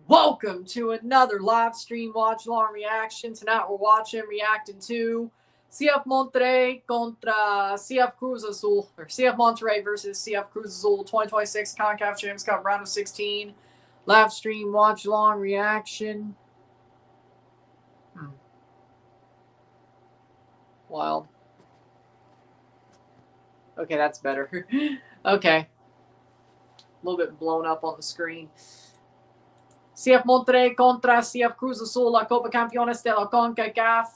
Welcome to another live stream watch-along reaction. Tonight we're reacting to CF Monterrey contra CF Cruz Azul, or CF Monterrey versus CF Cruz Azul 2026 CONCACAF Champions Cup round of 16. Live stream watch-along reaction. Wild. Okay, that's better. Okay. A little bit blown up on the screen. CF Monterrey contra CF Cruz Azul, la Copa Campeones de la CONCACAF,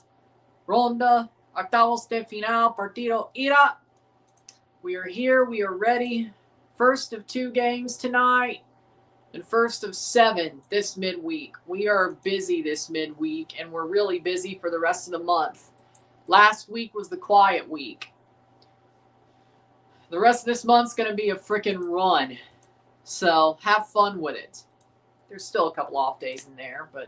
ronda, octavos de final, partido ida. We are here, we are ready. First of 2 games tonight, and first of 7 this midweek. We are busy this midweek, and we're really busy for the rest of the month. Last week was the quiet week. The rest of this month's going to be a freaking run, so have fun with it. There's still a couple off days in there, but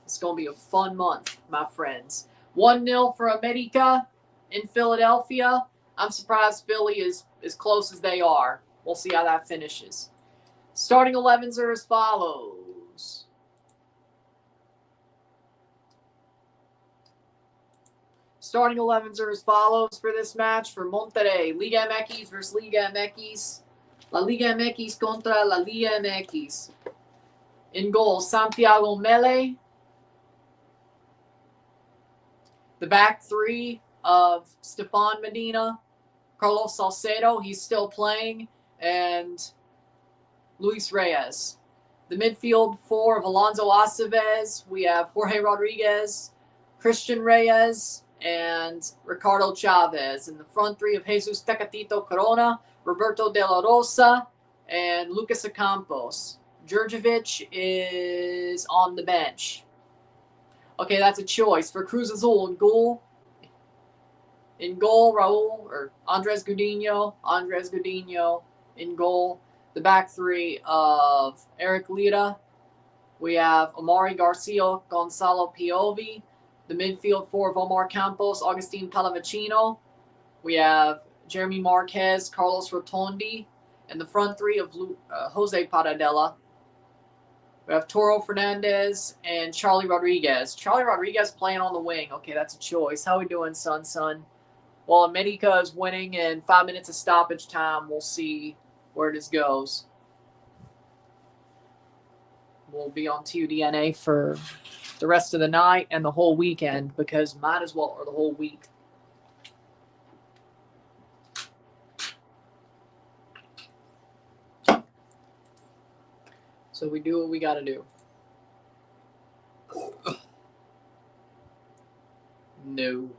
it's going to be a fun month, my friends. 1-0 for America in Philadelphia. I'm surprised Philly is as close as they are. We'll see how that finishes. Starting 11s are as follows. Starting 11s are as follows for this match for Monterrey. Liga MX versus Liga MX. La Liga MX contra la Liga MX. In goal, Santiago Mele. The back 3 of Stefan Medina, Carlos Salcedo, he's still playing, and Luis Reyes. The midfield 4 of Alonso Aceves, we have Jorge Rodriguez, Christian Reyes, and Ricardo Chavez. And the front 3 of Jesus Tecatito Corona, Roberto De La Rosa, and Lucas Ocampos. Djurdjevic is on the bench. Okay, that's a choice. For Cruz Azul, in goal, Raul, or Andres Gudinho. In goal. The back 3 of Eric Lira. We have Omari Garcia, Gonzalo Piovi. The midfield 4 of Omar Campos, Agustin Pallavicino. We have Jeremy Marquez, Carlos Rotondi, and the front 3 of Jose Paradela. We have Toro Fernandez and Charlie Rodriguez. Charlie Rodriguez playing on the wing. Okay, that's a choice. How we doing, son? Well, America is winning in 5 minutes of stoppage time. We'll see where this goes. We'll be on TUDNA for the rest of the night and the whole weekend, because might as well, or the whole week. So we do what we got to do. No.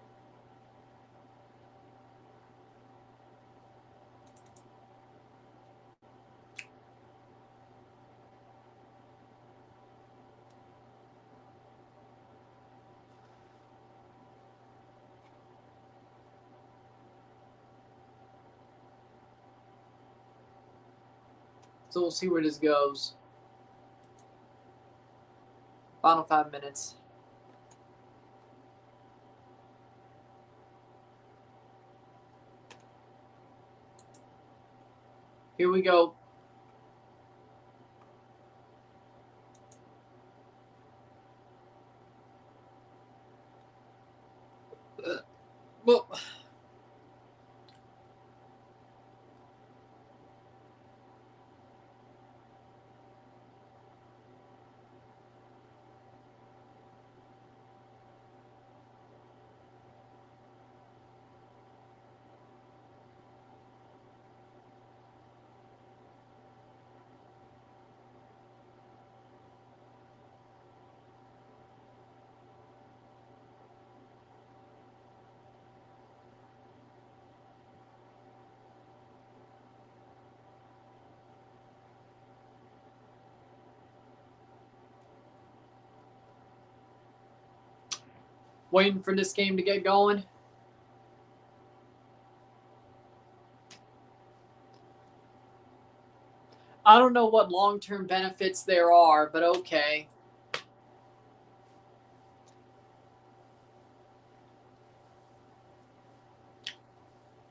So we'll see where this goes. Final 5 minutes. Here we go. Well, waiting for this game to get going. I don't know what long-term benefits there are, but okay.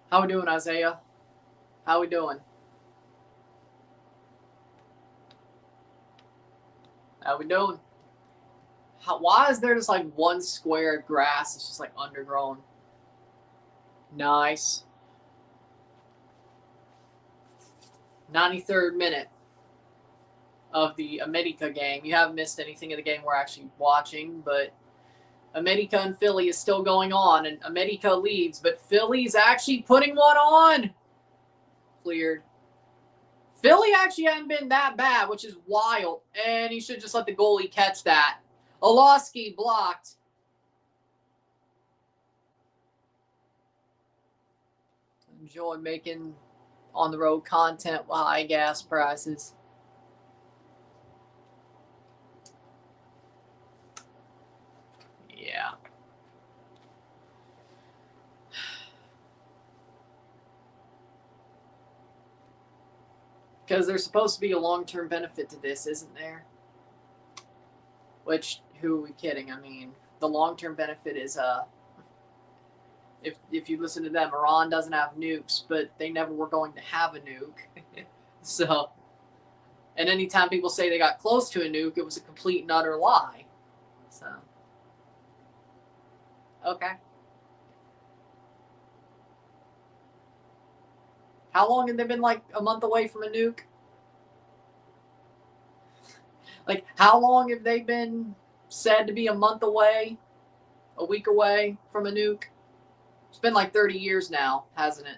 How we doing, Isaiah? How we doing? How we doing? Why is there just like one square of grass that's just like undergrown? Nice. 93rd minute of the America game. You haven't missed anything of the game we're actually watching, but America and Philly is still going on, and America leads, but Philly's actually putting one on. Cleared. Philly actually hadn't been that bad, which is wild, and he should just let the goalie catch that. Olowski blocked. Enjoy making on-the-road content with high gas prices. Yeah. Because there's supposed to be a long-term benefit to this, isn't there? Which, who are we kidding? I mean, the long-term benefit is, if you listen to them, Iran doesn't have nukes, but they never were going to have a nuke. So, and anytime people say they got close to a nuke, it was a complete and utter lie. So, okay. How long have they been, like, a month away from a nuke? Like, how long have they been said to be a month away, a week away from a nuke? It's been like 30 years now, hasn't it?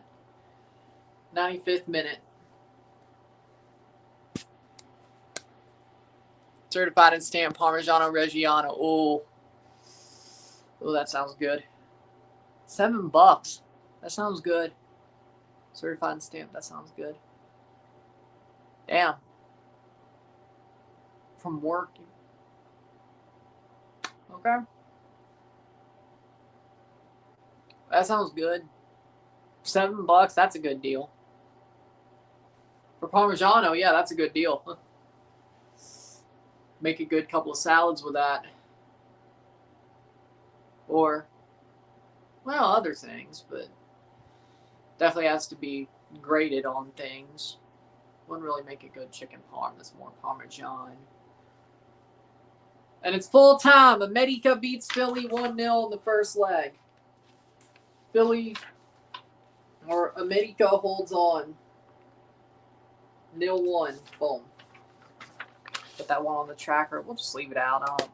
95th minute. Certified and stamped Parmigiano Reggiano. Oh, that sounds good. $7. That sounds good. Certified and stamped. That sounds good. Damn. From work. Okay. That sounds good. $7. That's a good deal. For Parmigiano, yeah, that's a good deal. Make a good couple of salads with that. Or, well, other things, but definitely has to be grated on things. Wouldn't really make a good chicken parm. That's more Parmesan. And it's full time. America beats Philly 1-0 in the first leg. Philly, or America holds on. 0-1. Boom. Put that one on the tracker. We'll just leave it out.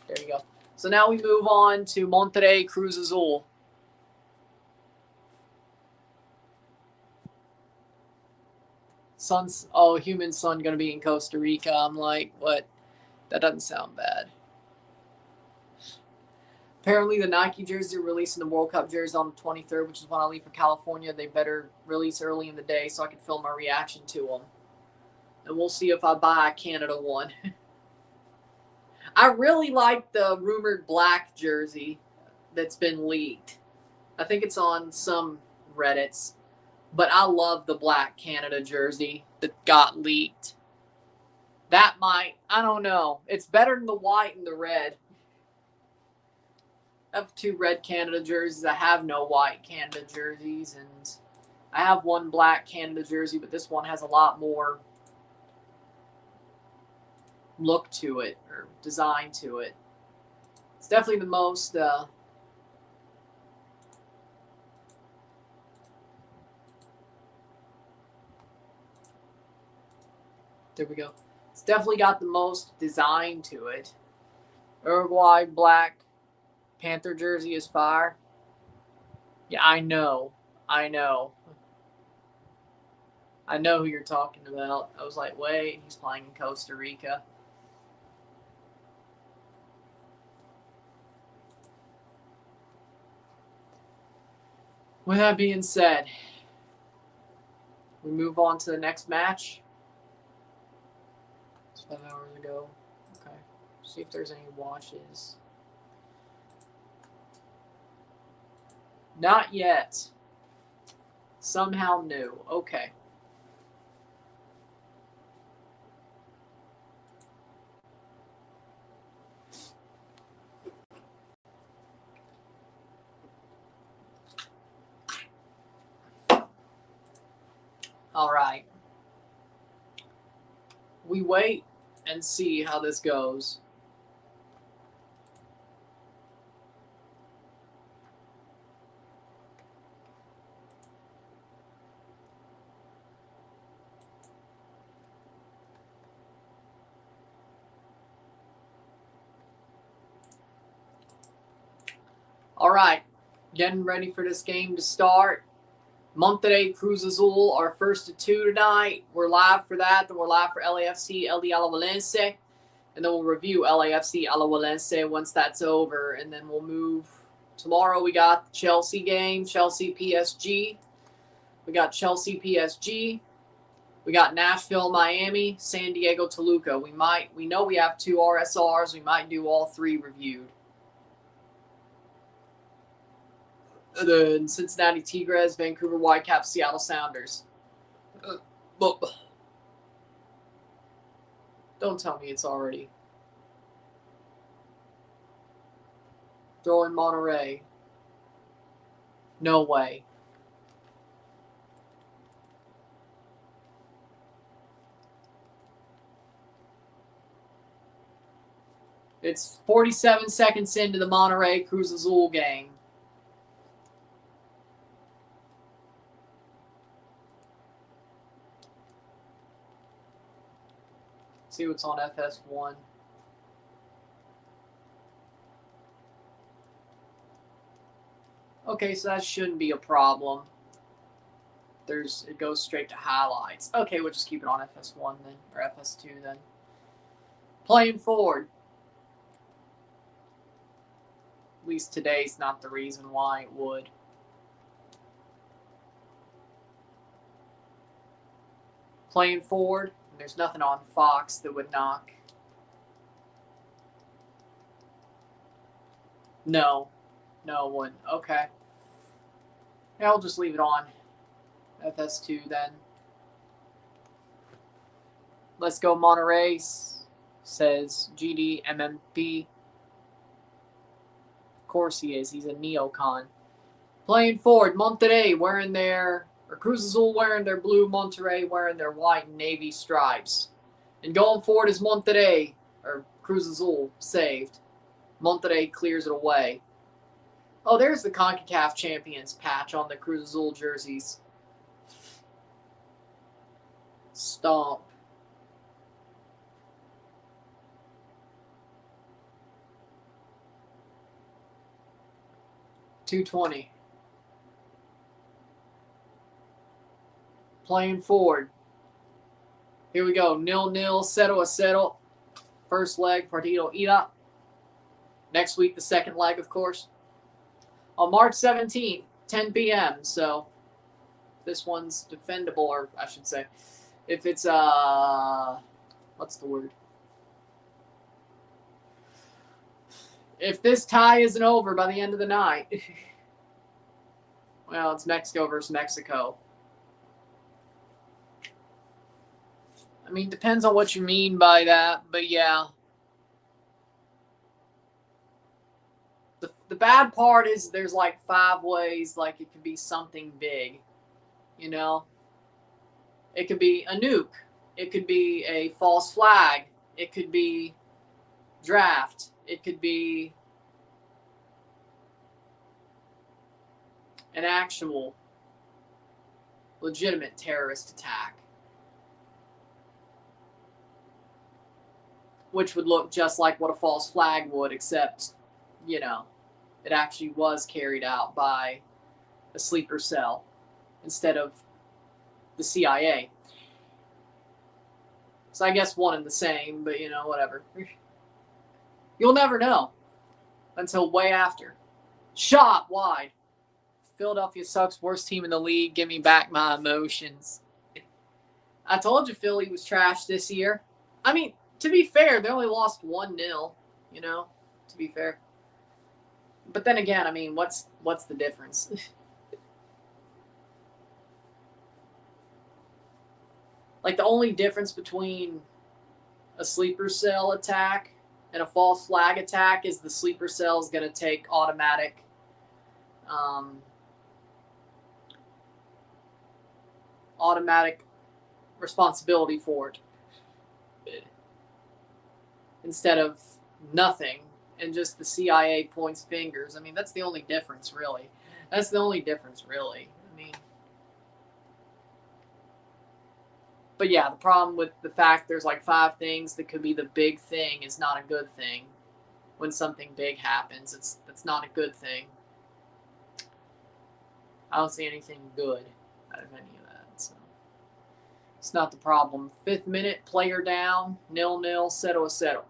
There you go. So now we move on to Monterrey, Cruz Azul. Human son going to be in Costa Rica. I'm like, what? That doesn't sound bad. Apparently, the Nike jerseys are releasing the World Cup jerseys on the 23rd, which is when I leave for California. They better release early in the day so I can film my reaction to them. And we'll see if I buy a Canada one. I really like the rumored black jersey that's been leaked. I think it's on some Reddits. But I love the black Canada jersey that got leaked. That might, I don't know. It's better than the white and the red. I have 2 red Canada jerseys. I have no white Canada jerseys. And I have 1 black Canada jersey, but this one has a lot more look to it, or design to it. It's definitely the most... There we go. It's definitely got the most design to it. Uruguay black Panther jersey is fire. Yeah, I know. I know who you're talking about. I was like, wait, he's playing in Costa Rica. With that being said, we move on to the next match. 7 hours ago. Okay. See if there's any watches. Not yet. Somehow new. Okay. All right. We wait and see how this goes. All right, getting ready for this game to start. Monterrey, Cruz Azul, our first of two tonight. We're live for that. Then we're live for LAFC, LD Alajuelense. And then we'll review LAFC, Alajuelense once that's over. And then we'll move. Tomorrow we got the Chelsea game, Chelsea PSG. We got Chelsea PSG. We got Nashville, Miami, San Diego, Toluca. We know we have 2 RSRs. We might do all 3 reviewed. The Cincinnati Tigres, Vancouver Whitecaps, Seattle Sounders. Don't tell me it's already. Throw in Monterrey. No way. It's 47 seconds into the Monterrey Cruz Azul game. See what's on FS1. Okay, so that shouldn't be a problem. It goes straight to highlights. Okay, we'll just keep it on FS1 then, or FS2 then. Playing forward. At least today's not the reason why it would. Playing forward. There's nothing on Fox that would knock. No. No, it wouldn't. Okay. Yeah, I'll just leave it on FS2 then. Let's go Monterrey, says GDMMP. Of course he is. He's a neocon. Playing forward, Monterrey wearing their... or Cruz Azul wearing their blue, Monterrey wearing their white and navy stripes. And going forward is Monterrey, or Cruz Azul, saved. Monterrey clears it away. Oh, there's the CONCACAF Champions patch on the Cruz Azul jerseys. Stomp. .220. Playing forward. Here we go. 0-0, 0-0. First leg, partido ida. Next week, the second leg, of course. On March 17th, 10 p.m. So this one's defendable, or I should say, if it's, what's the word? If this tie isn't over by the end of the night, well, it's Mexico versus Mexico. I mean, depends on what you mean by that, but yeah. The bad part is there's like 5 ways, like it could be something big, you know? It could be a nuke. It could be a false flag. It could be draft. It could be an actual legitimate terrorist attack, which would look just like what a false flag would, except, you know, it actually was carried out by a sleeper cell instead of the CIA. So I guess one and the same, but, you know, whatever. You'll never know until way after. Shot wide. Philadelphia sucks. Worst team in the league. Give me back my emotions. I told you Philly was trash this year. I mean, to be fair, they only lost 1-0, you know, to be fair. But then again, I mean, what's the difference? Like, the only difference between a sleeper cell attack and a false flag attack is the sleeper cell is going to take automatic responsibility for it. instead of nothing and just the CIA points fingers. I mean, that's the only difference, really. That's the only difference, really. I mean, but yeah, the problem with the fact there's like 5 things that could be the big thing is not a good thing. When something big happens, that's not a good thing. I don't see anything good out of any of that, so it's not the problem. 5th minute, player down, 0-0, 0-0.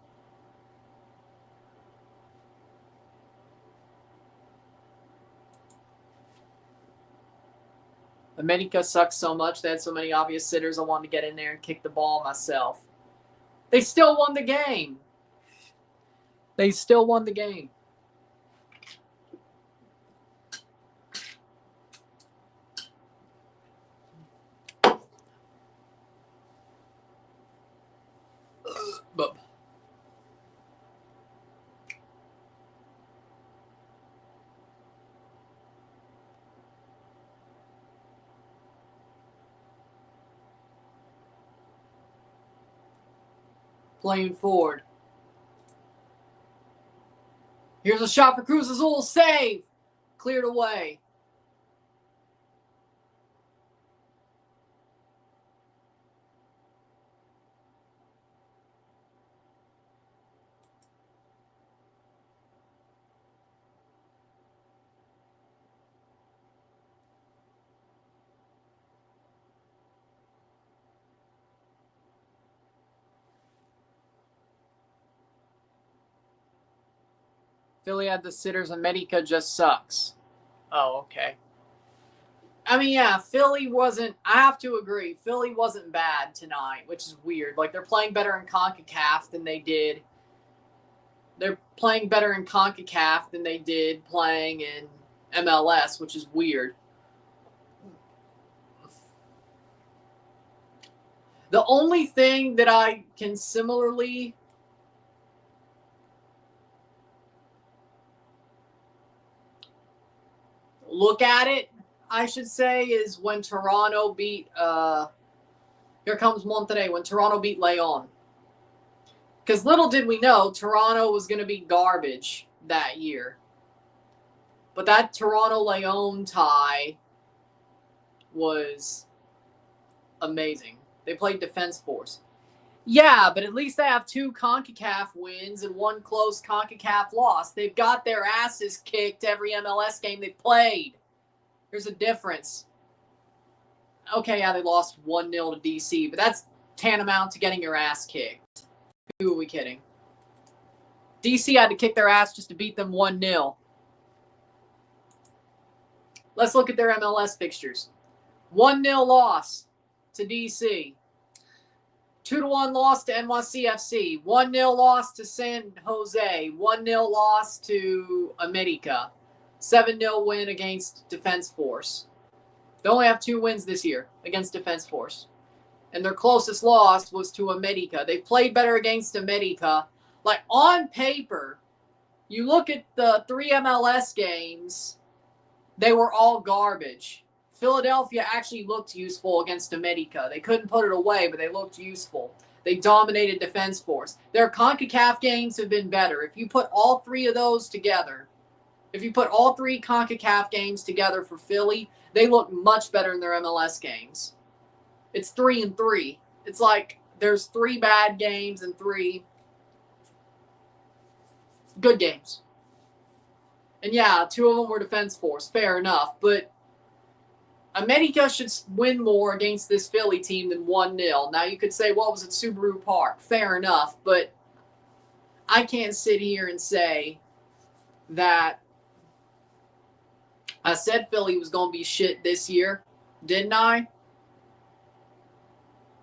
America sucks so much. They had so many obvious sitters. I wanted to get in there and kick the ball myself. They still won the game. They still won the game. But playing forward. Here's a shot for Cruz Azul. Save. Cleared away. Philly had the sitters. America just sucks. Oh, okay. I mean, yeah, Philly wasn't. I have to agree. Philly wasn't bad tonight, which is weird. Like, they're playing better in CONCACAF than they did. They're playing better in CONCACAF than they did playing in MLS, which is weird. The only thing that I can similarly look at it, I should say, is when Toronto beat, here comes Monterrey, when Toronto beat Leon. Because little did we know, Toronto was going to be garbage that year. But that Toronto-Leon tie was amazing. They played Defense Force. Yeah, but at least they have 2 CONCACAF wins and 1 close CONCACAF loss. They've got their asses kicked every MLS game they played. There's a difference. Okay, yeah, they lost 1-0 to DC, but that's tantamount to getting your ass kicked. Who are we kidding? DC had to kick their ass just to beat them 1-0. Let's look at their MLS fixtures. 1-0 loss to DC. 2-1 loss to NYCFC. 1-0 loss to San Jose. 1-0 loss to America. 7-0 win against Defense Force. They only have 2 wins this year against Defense Force. And their closest loss was to America. They've played better against America. Like, on paper, you look at the 3 MLS games, they were all garbage. Philadelphia actually looked useful against America. They couldn't put it away, but they looked useful. They dominated Defense Force. Their CONCACAF games have been better. If you put all 3 of those together, if you put all 3 CONCACAF games together for Philly, they look much better in their MLS games. It's 3-3. It's like there's 3 bad games and 3 good games. And yeah, 2 of them were Defense Force. Fair enough. But America should win more against this Philly team than 1-0. Now, you could say, well, it was at Subaru Park. Fair enough. But I can't sit here and say that I said Philly was going to be shit this year. Didn't I?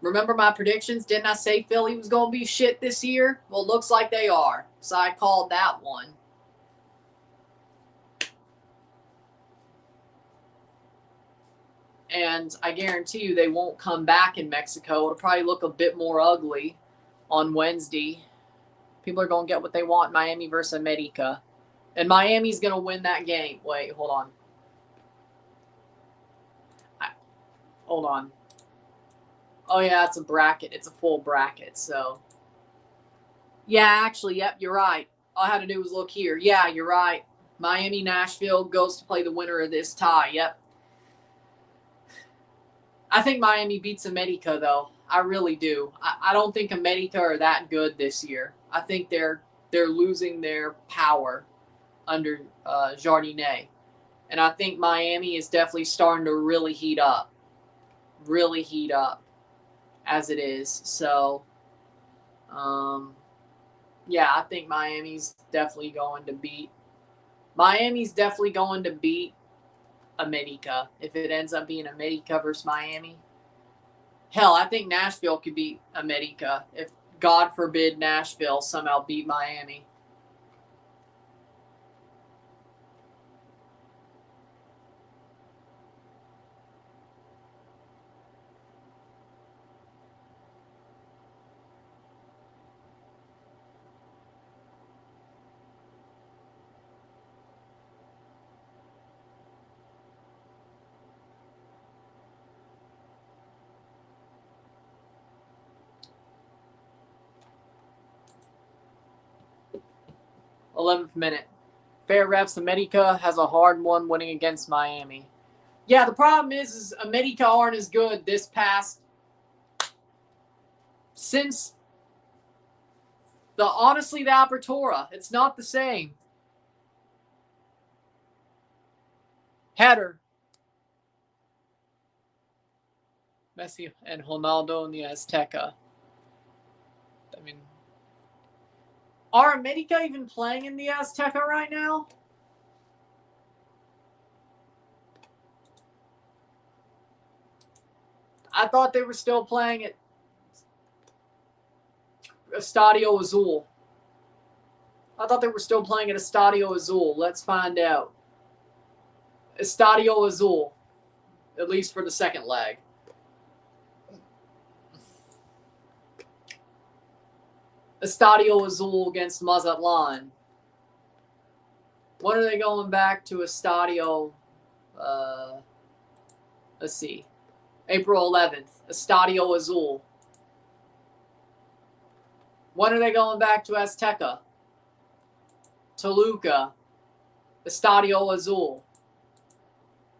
Remember my predictions? Didn't I say Philly was going to be shit this year? Well, it looks like they are. So I called that one. And I guarantee you they won't come back in Mexico. It'll probably look a bit more ugly on Wednesday. People are going to get what they want, Miami versus America. And Miami's going to win that game. Wait, hold on. Hold on. Oh, yeah, it's a bracket. It's a full bracket, so. Yeah, actually, yep, you're right. All I had to do was look here. Yeah, you're right. Miami, Nashville goes to play the winner of this tie. Yep. I think Miami beats America, though. I really do. I don't think America are that good this year. I think they're losing their power under Jardinet. And I think Miami is definitely starting to really heat up. Really heat up as it is. So, yeah, I think Miami's definitely going to beat America if it ends up being America versus Miami. Hell, I think Nashville could beat America if, God forbid, Nashville somehow beat Miami. #11th minute. Fair refs, America has a hard one winning against Miami. Yeah, the problem is America aren't as good this past since the Apertura. It's not the same. Header. Messi and Ronaldo in the Azteca. I mean, are America even playing in the Azteca right now? I thought they were still playing at Estadio Azul. I thought they were still playing at Estadio Azul. Let's find out. Estadio Azul, at least for the second leg. Estadio Azul against Mazatlan. When are they going back to Estadio? Let's see. April 11th. Estadio Azul. When are they going back to Azteca? Toluca. Estadio Azul.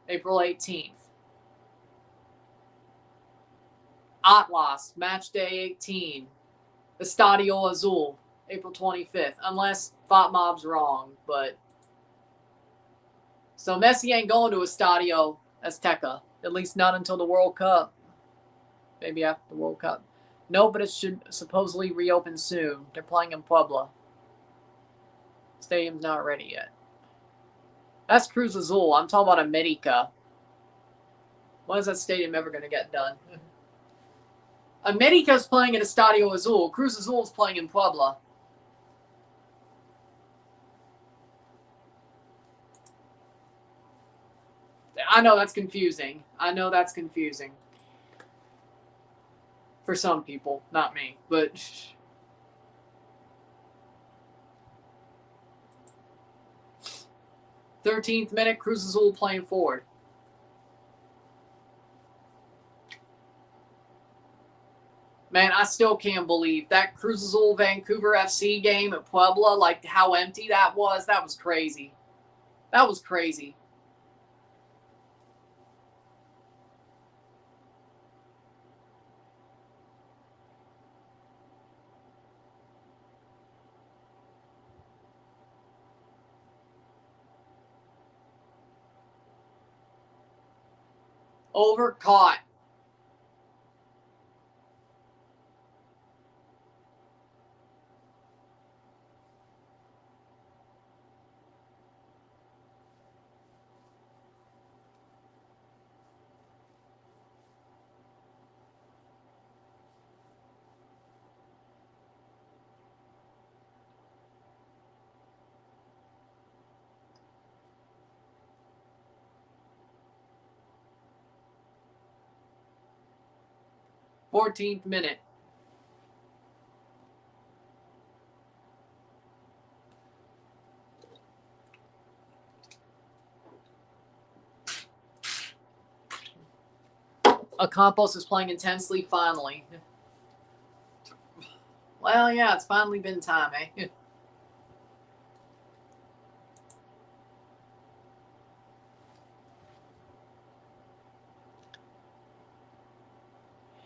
April 18th. Atlas. Match day 18. Estadio Azul. April 25th. Unless Fatmob's wrong, but... So Messi ain't going to Estadio Azteca. At least not until the World Cup. Maybe after the World Cup. No, but it should supposedly reopen soon. They're playing in Puebla. Stadium's not ready yet. That's Cruz Azul. I'm talking about America. When is that stadium ever going to get done? America's playing at Estadio Azul. Cruz Azul's playing in Puebla. I know that's confusing. For some people, not me, but 13th minute, Cruz Azul playing forward. Man, I still can't believe that Cruz Azul Vancouver FC game at Puebla, like how empty that was. That was crazy. That was crazy. Over caught. Fourteenth minute. Campos is playing intensely finally. Well, yeah, it's finally been time, eh?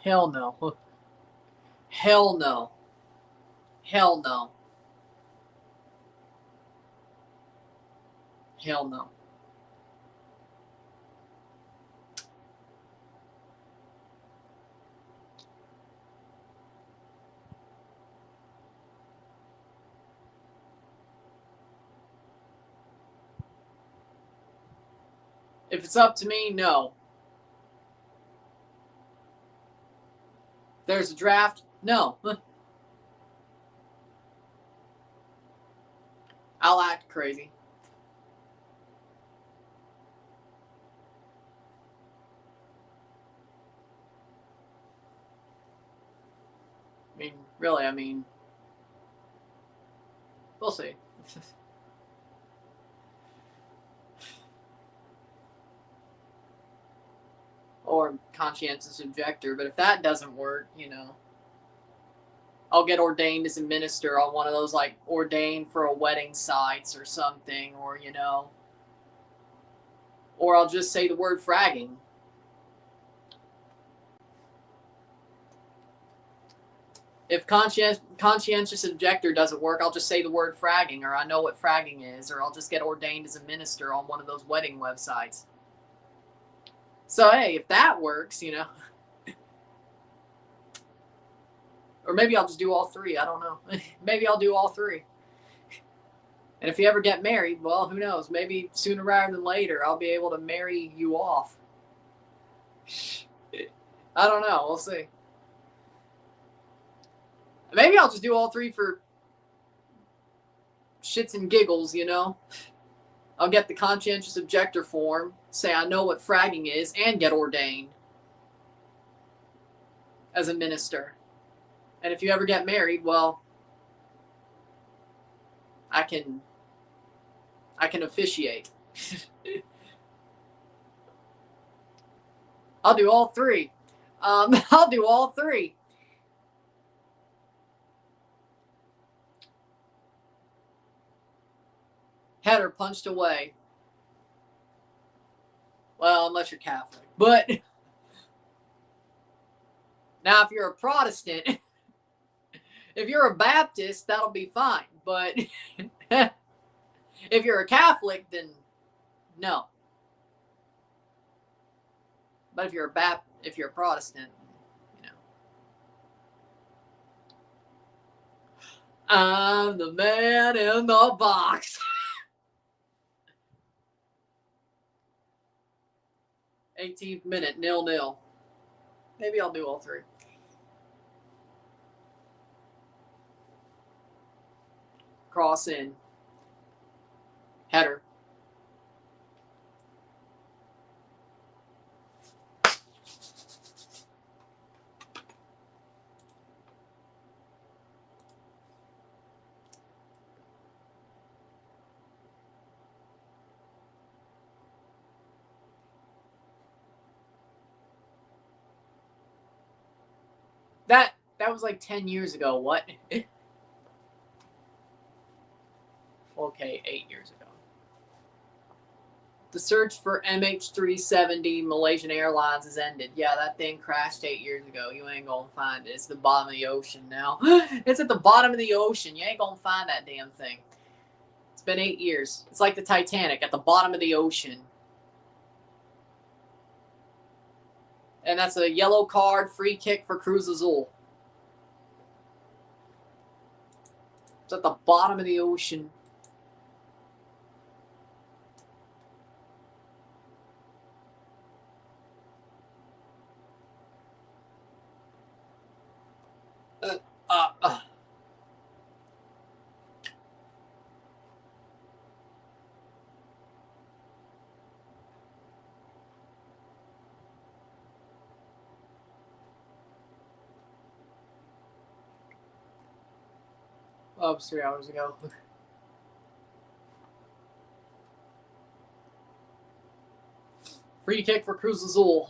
Hell no. Hell no. Hell no. Hell no. If it's up to me, no. There's a draft, no. I'll act crazy. I mean, really, we'll see. Or conscientious objector, but if that doesn't work, I'll get ordained as a minister on one of those, like, ordained for a wedding sites or something, or, or I'll just say the word fragging. If conscientious objector doesn't work, I'll just say the word fragging, or I know what fragging is, or I'll just get ordained as a minister on one of those wedding websites. So, hey, if that works, or maybe I'll just do all three. I don't know. Maybe I'll do all three. And if you ever get married, well, who knows? Maybe sooner rather than later, I'll be able to marry you off. I don't know. We'll see. Maybe I'll just do all three for shits and giggles, I'll get the conscientious objector form, say I know what fragging is, and get ordained as a minister. And if you ever get married, well, I can officiate. I'll do all three. I'll do all three. Header punched away. Well, unless you're Catholic. But now if you're a Protestant, if you're a Baptist, that'll be fine. But if you're a Catholic, then no. But if you're a Protestant, I'm the man in the box. 18th minute, 0-0. Maybe I'll do all three. Cross in. Header. That was like 10 years ago. What? Okay, 8 years ago. The search for MH370 Malaysian Airlines has ended. Yeah, that thing crashed 8 years ago. You ain't gonna find it. It's the bottom of the ocean now. It's at the bottom of the ocean. You ain't gonna find that damn thing. It's been 8 years. It's like the Titanic at the bottom of the ocean. And that's a yellow card, free kick for Cruz Azul. It's at the bottom of the ocean. Oh, it was 3 hours ago. Free kick for Cruz Azul.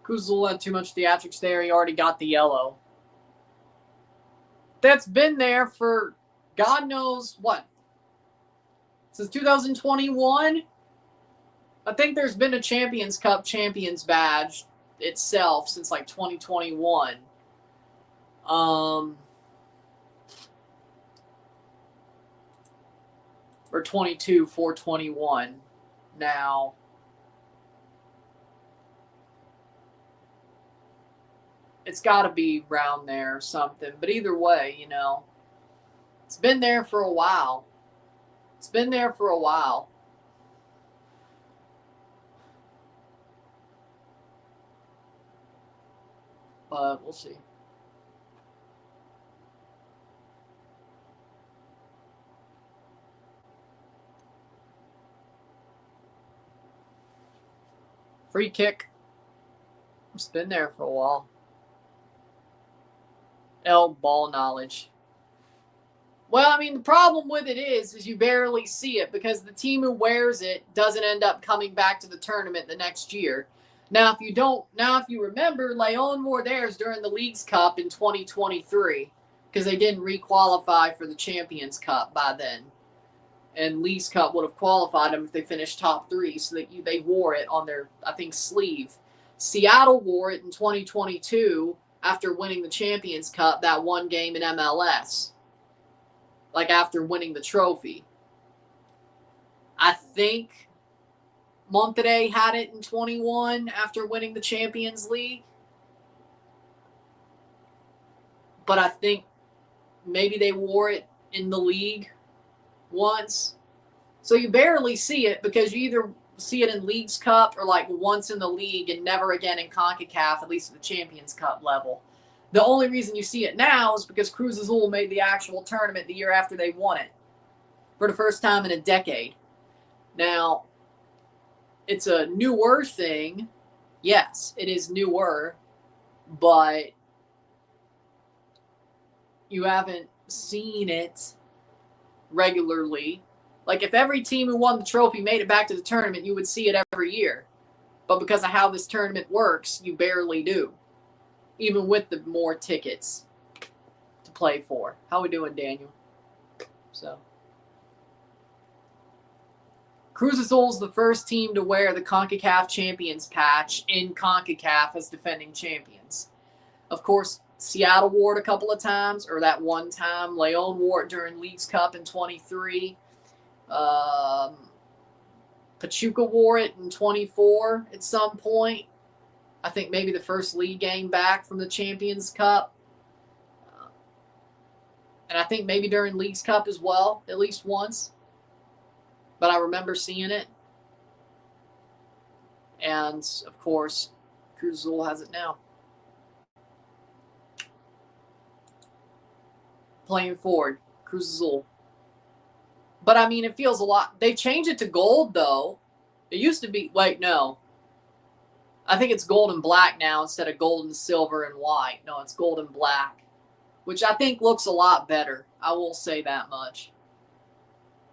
Cruz Azul had too much theatrics there. He already got the yellow. That's been there for God knows what. Since 2021. I think there's been a Champions Cup Champions badge itself since like 2021. Or 22 for 21 now. It's got to be around there or something. But either way, you know, it's been there for a while. It's been there for a while. But we'll see. Free kick. It's been there for a while. Ball knowledge. Well, I mean, the problem with it is you barely see it because the team who wears it doesn't end up coming back to the tournament the next year. Now, if you remember, Leon wore theirs during the Leagues Cup in 2023 because they didn't re-qualify for the Champions Cup by then. And Leagues Cup would have qualified them if they finished top 3, so that they wore it on their, I think, sleeve. Seattle wore it in 2022 after winning the Champions Cup, that one game in MLS. Like after winning the trophy. I think Monterrey had it in 21 after winning the Champions League. But I think maybe they wore it in the league once. So you barely see it because you either see it in Leagues Cup or like once in the league and never again in CONCACAF, at least at the Champions Cup level. The only reason you see it now is because Cruz Azul made the actual tournament the year after they won it for the first time in a decade. Now, it's a newer thing. Yes, it is newer, but you haven't seen it regularly. Like if every team who won the trophy made it back to the tournament, you would see it every year. But because of how this tournament works, you barely do. Even with the more tickets to play for. How we doing, Daniel? So, Cruz Azul's the first team to wear the CONCACAF Champions patch in CONCACAF as defending champions. Of course, Seattle wore it a couple of times, or that one time. Leon wore it during Leagues Cup in 23. Pachuca wore it in 24 at some point. I think maybe the first league game back from the Champions Cup. And I think maybe during Leagues Cup as well, at least once. But I remember seeing it. And, of course, Cruz Azul has it now. Playing forward, Cruz Azul. But, I mean, it feels a lot. They changed it to gold, though. It used to be, wait, no. I think it's gold and black now instead of gold and silver and white. No, it's gold and black, which I think looks a lot better. I will say that much.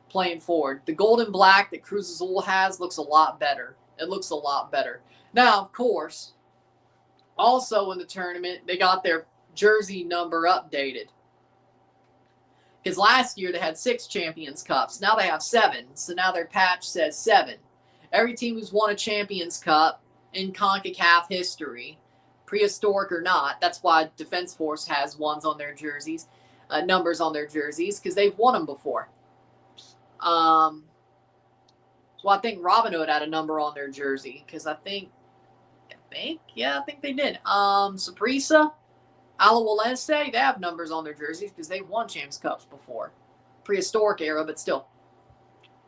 Playing forward. The gold and black that Cruz Azul has looks a lot better. It looks a lot better. Now, of course, also in the tournament, they got their jersey number updated. Because last year they had 6 Champions Cups. Now they have 7. So now their patch says 7. Every team who's won a Champions Cup in CONCACAF history, prehistoric or not, that's why Defense Force has ones on their jerseys, numbers on their jerseys, because they've won them before. So I think Robin Hood had a number on their jersey, because I think they did. Saprissa, Alajuelense, they have numbers on their jerseys because they've won Champions Cups before. Prehistoric era, but still.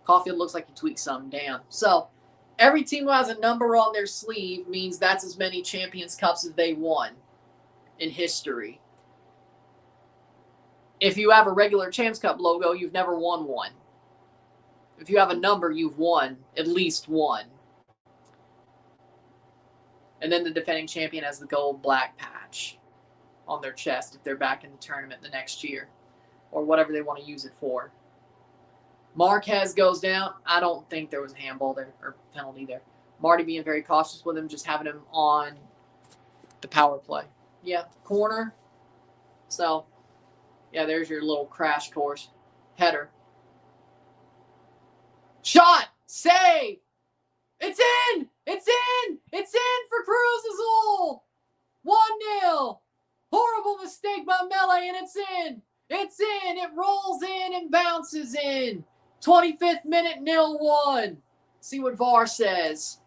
Caulfield looks like he tweaked something. Damn. So, every team who has a number on their sleeve means that's as many Champions Cups as they won in history. If you have a regular Champions Cup logo, you've never won one. If you have a number, you've won at least one. And then the defending champion has the gold-black patch on their chest if they're back in the tournament the next year, or whatever they want to use it for. Marquez goes down. I don't think there was a handball there or penalty there. Marty being very cautious with him, just having him on The power play. Yeah, corner. So, yeah, there's your little crash course. Header. Shot! Save! It's in! It's in! It's in for Cruz Azul! 1-0. Horrible mistake by Melee, and it's in. It's in. It rolls in and bounces in. 25th minute, 0-1. See what VAR says.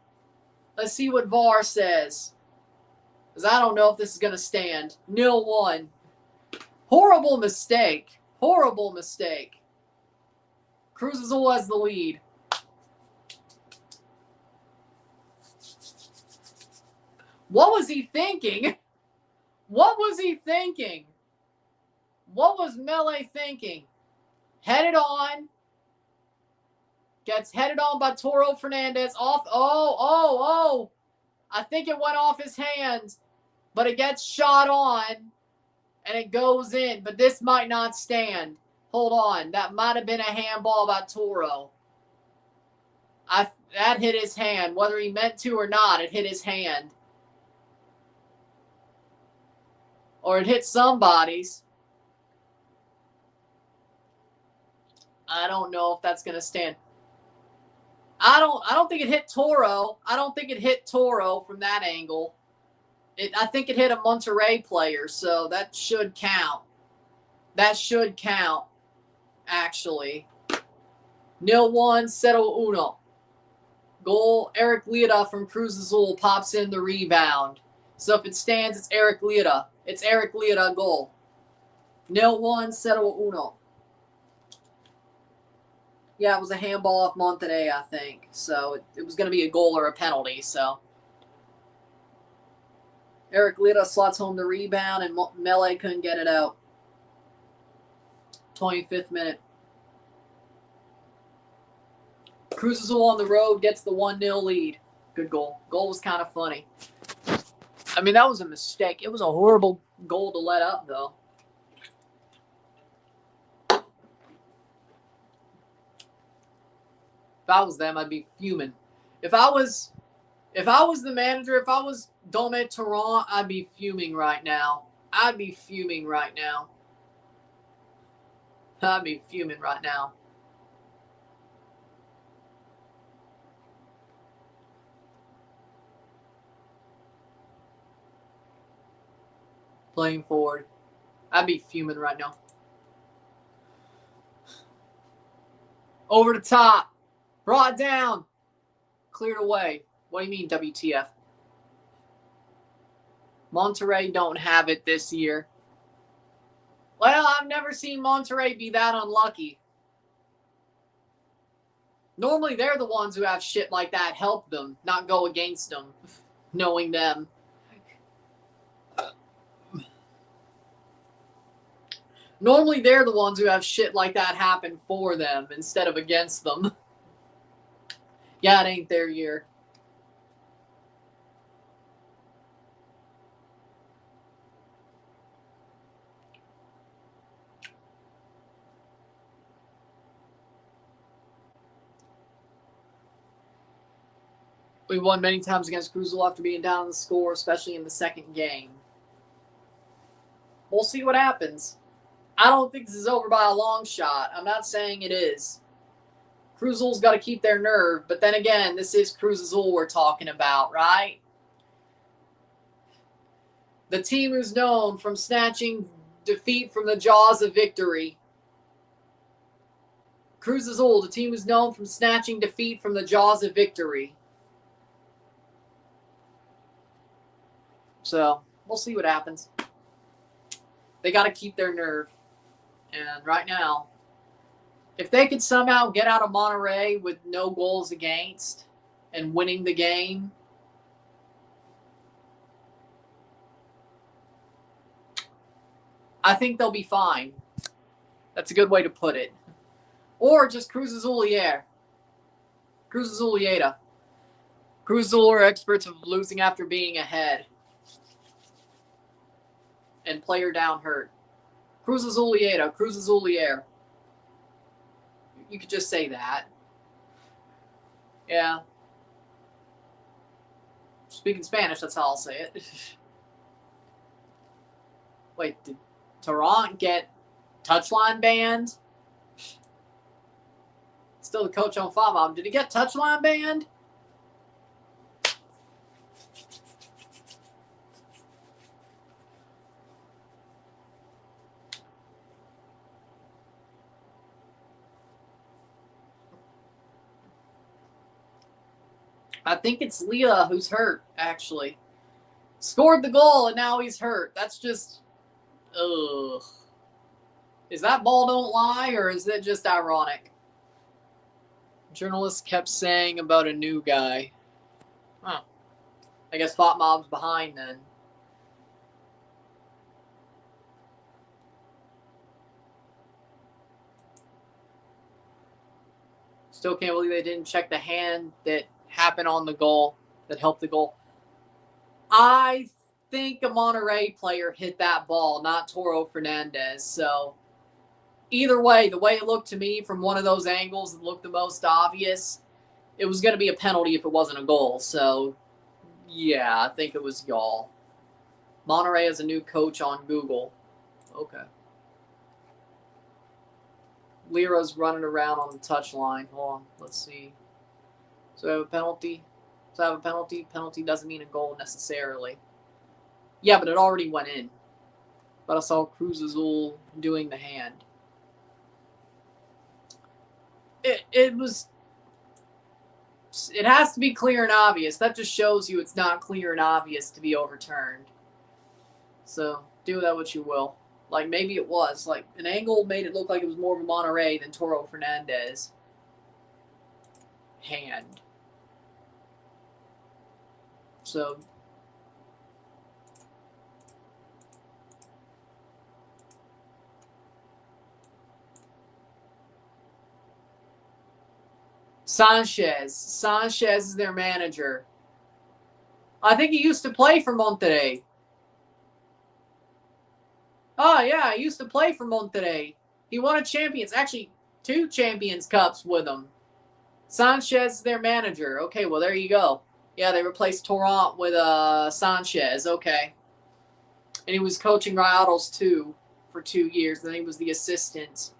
Let's see what VAR says. Because I don't know if this is going to stand. 0-1. Horrible mistake. Horrible mistake. Cruz Azul has the lead. What was he thinking? What was he thinking? What was Melee thinking? Headed on. Gets headed on by Toro Fernandez. Off. Oh. I think it went off his hands. But it gets shot on. And it goes in. But this might not stand. Hold on. That might have been a handball by Toro. That hit his hand. Whether he meant to or not, it hit his hand. Or it hit somebody's. I don't know if that's going to stand. I don't think it hit Toro. I don't think it hit Toro from that angle. I think it hit a Monterrey player, so that should count. That should count, actually. 0-1, 0-1. Goal, Eric Lira from Cruz Azul pops in the rebound. So if it stands, it's Eric Lira. It's Eric Lira goal. 0-1, 0-1. Yeah, it was a handball off Monterrey, I think. So it was going to be a goal or a penalty. So Eric Lira slots home the rebound, and Melee couldn't get it out. 25th minute. Cruz Azul on the road gets the 1-0 lead. Good goal. Goal was kind of funny. I mean, that was a mistake. It was a horrible goal to let up, though. If I was them, I'd be fuming. If I was the manager, if I was Dome Torrent, I'd be fuming right now. I'd be fuming right now. I'd be fuming right now. Playing forward. I'd be fuming right now. Over the top. Brought down. Cleared away. What do you mean, WTF? Monterrey don't have it this year. Well, I've never seen Monterrey be that unlucky. Normally, they're the ones who have shit like that help them, not go against them, knowing them. Normally, they're the ones who have shit like that happen for them instead of against them. Yeah, it ain't their year. We won many times against Cruz Azul after being down in the score, especially in the second game. We'll see what happens. I don't think this is over by a long shot. I'm not saying it is. Cruz Azul's got to keep their nerve, but then again, this is Cruz Azul we're talking about, right? The team who's known from snatching defeat from the jaws of victory. Cruz Azul, the team who's known from snatching defeat from the jaws of victory. So, we'll see what happens. They got to keep their nerve. And right now, if they could somehow get out of Monterrey with no goals against and winning the game, I think they'll be fine. That's a good way to put it. Or just Cruz Azulier. Cruz Azulieta. Cruz Azul are experts of losing after being ahead. And player down hurt. Cruz Azulieta. Cruz Azulier. You could just say that. Yeah. Speaking Spanish, that's how I'll say it. Wait, did Toronto get touchline banned? Still the coach on file. Did he get touchline banned? I think it's Leah who's hurt, actually. Scored the goal, and now he's hurt. That's just... ugh. Is that ball don't lie, or is it just ironic? Journalists kept saying about a new guy. Huh. I guess Thought Mob's behind then. Still can't believe they didn't check the hand that happened on the goal, that helped the goal. I think a Monterrey player hit that ball, not Toro Fernandez. So either way, the way it looked to me from one of those angles that looked the most obvious, it was going to be a penalty if it wasn't a goal. So, yeah, I think it was y'all. Monterrey has a new coach on Google. Okay. Lira's running around on the touchline. Hold on, let's see. So I have a penalty. So I have a penalty. Penalty doesn't mean a goal necessarily. Yeah, but it already went in. But I saw Cruz Azul doing the hand. It has to be clear and obvious. That just shows you it's not clear and obvious to be overturned. So do that what you will. Like, maybe it was. Like, an angle made it look like it was more of a Monterrey than Toro Fernandez. Hand. So... Sanchez. Sanchez is their manager. I think he used to play for Monterrey. Oh, yeah, he used to play for Monterrey. He won a Champions, actually 2 Champions Cups with him. Sanchez is their manager. Okay, well, there you go. Yeah, they replaced Torrent with Sanchez. Okay. And he was coaching Rayados, too, for 2 years. Then he was the assistant.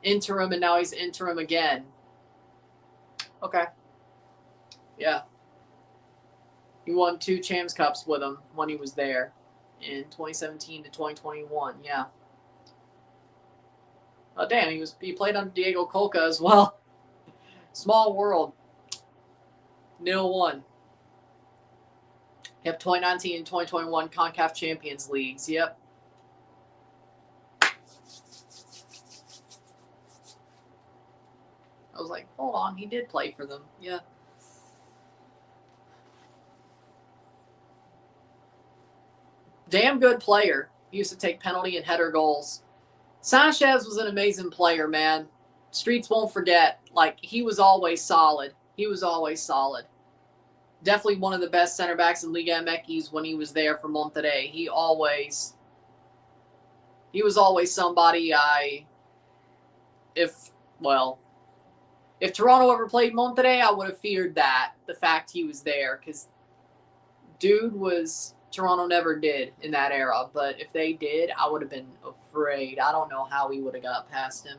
Interim, and now he's interim again. Okay. Yeah. He won 2 Champs Cups with him when he was there in 2017 to 2021. Yeah. Oh, damn. He played under Diego Coca as well. Small world. 0-1. Yep, 2019 and 2021 CONCACAF Champions Leagues. Yep. I was like, hold on, he did play for them. Yeah. Damn good player. He used to take penalty and header goals. Sanchez was an amazing player, man. Streets won't forget. Like, he was always solid. He was always solid. Definitely one of the best center backs in Liga MX when he was there for Monterrey. He was always somebody if Toronto ever played Monterrey, I would have feared that, the fact he was there, because Toronto never did in that era, but if they did, I would have been afraid. I don't know how he would have got past him.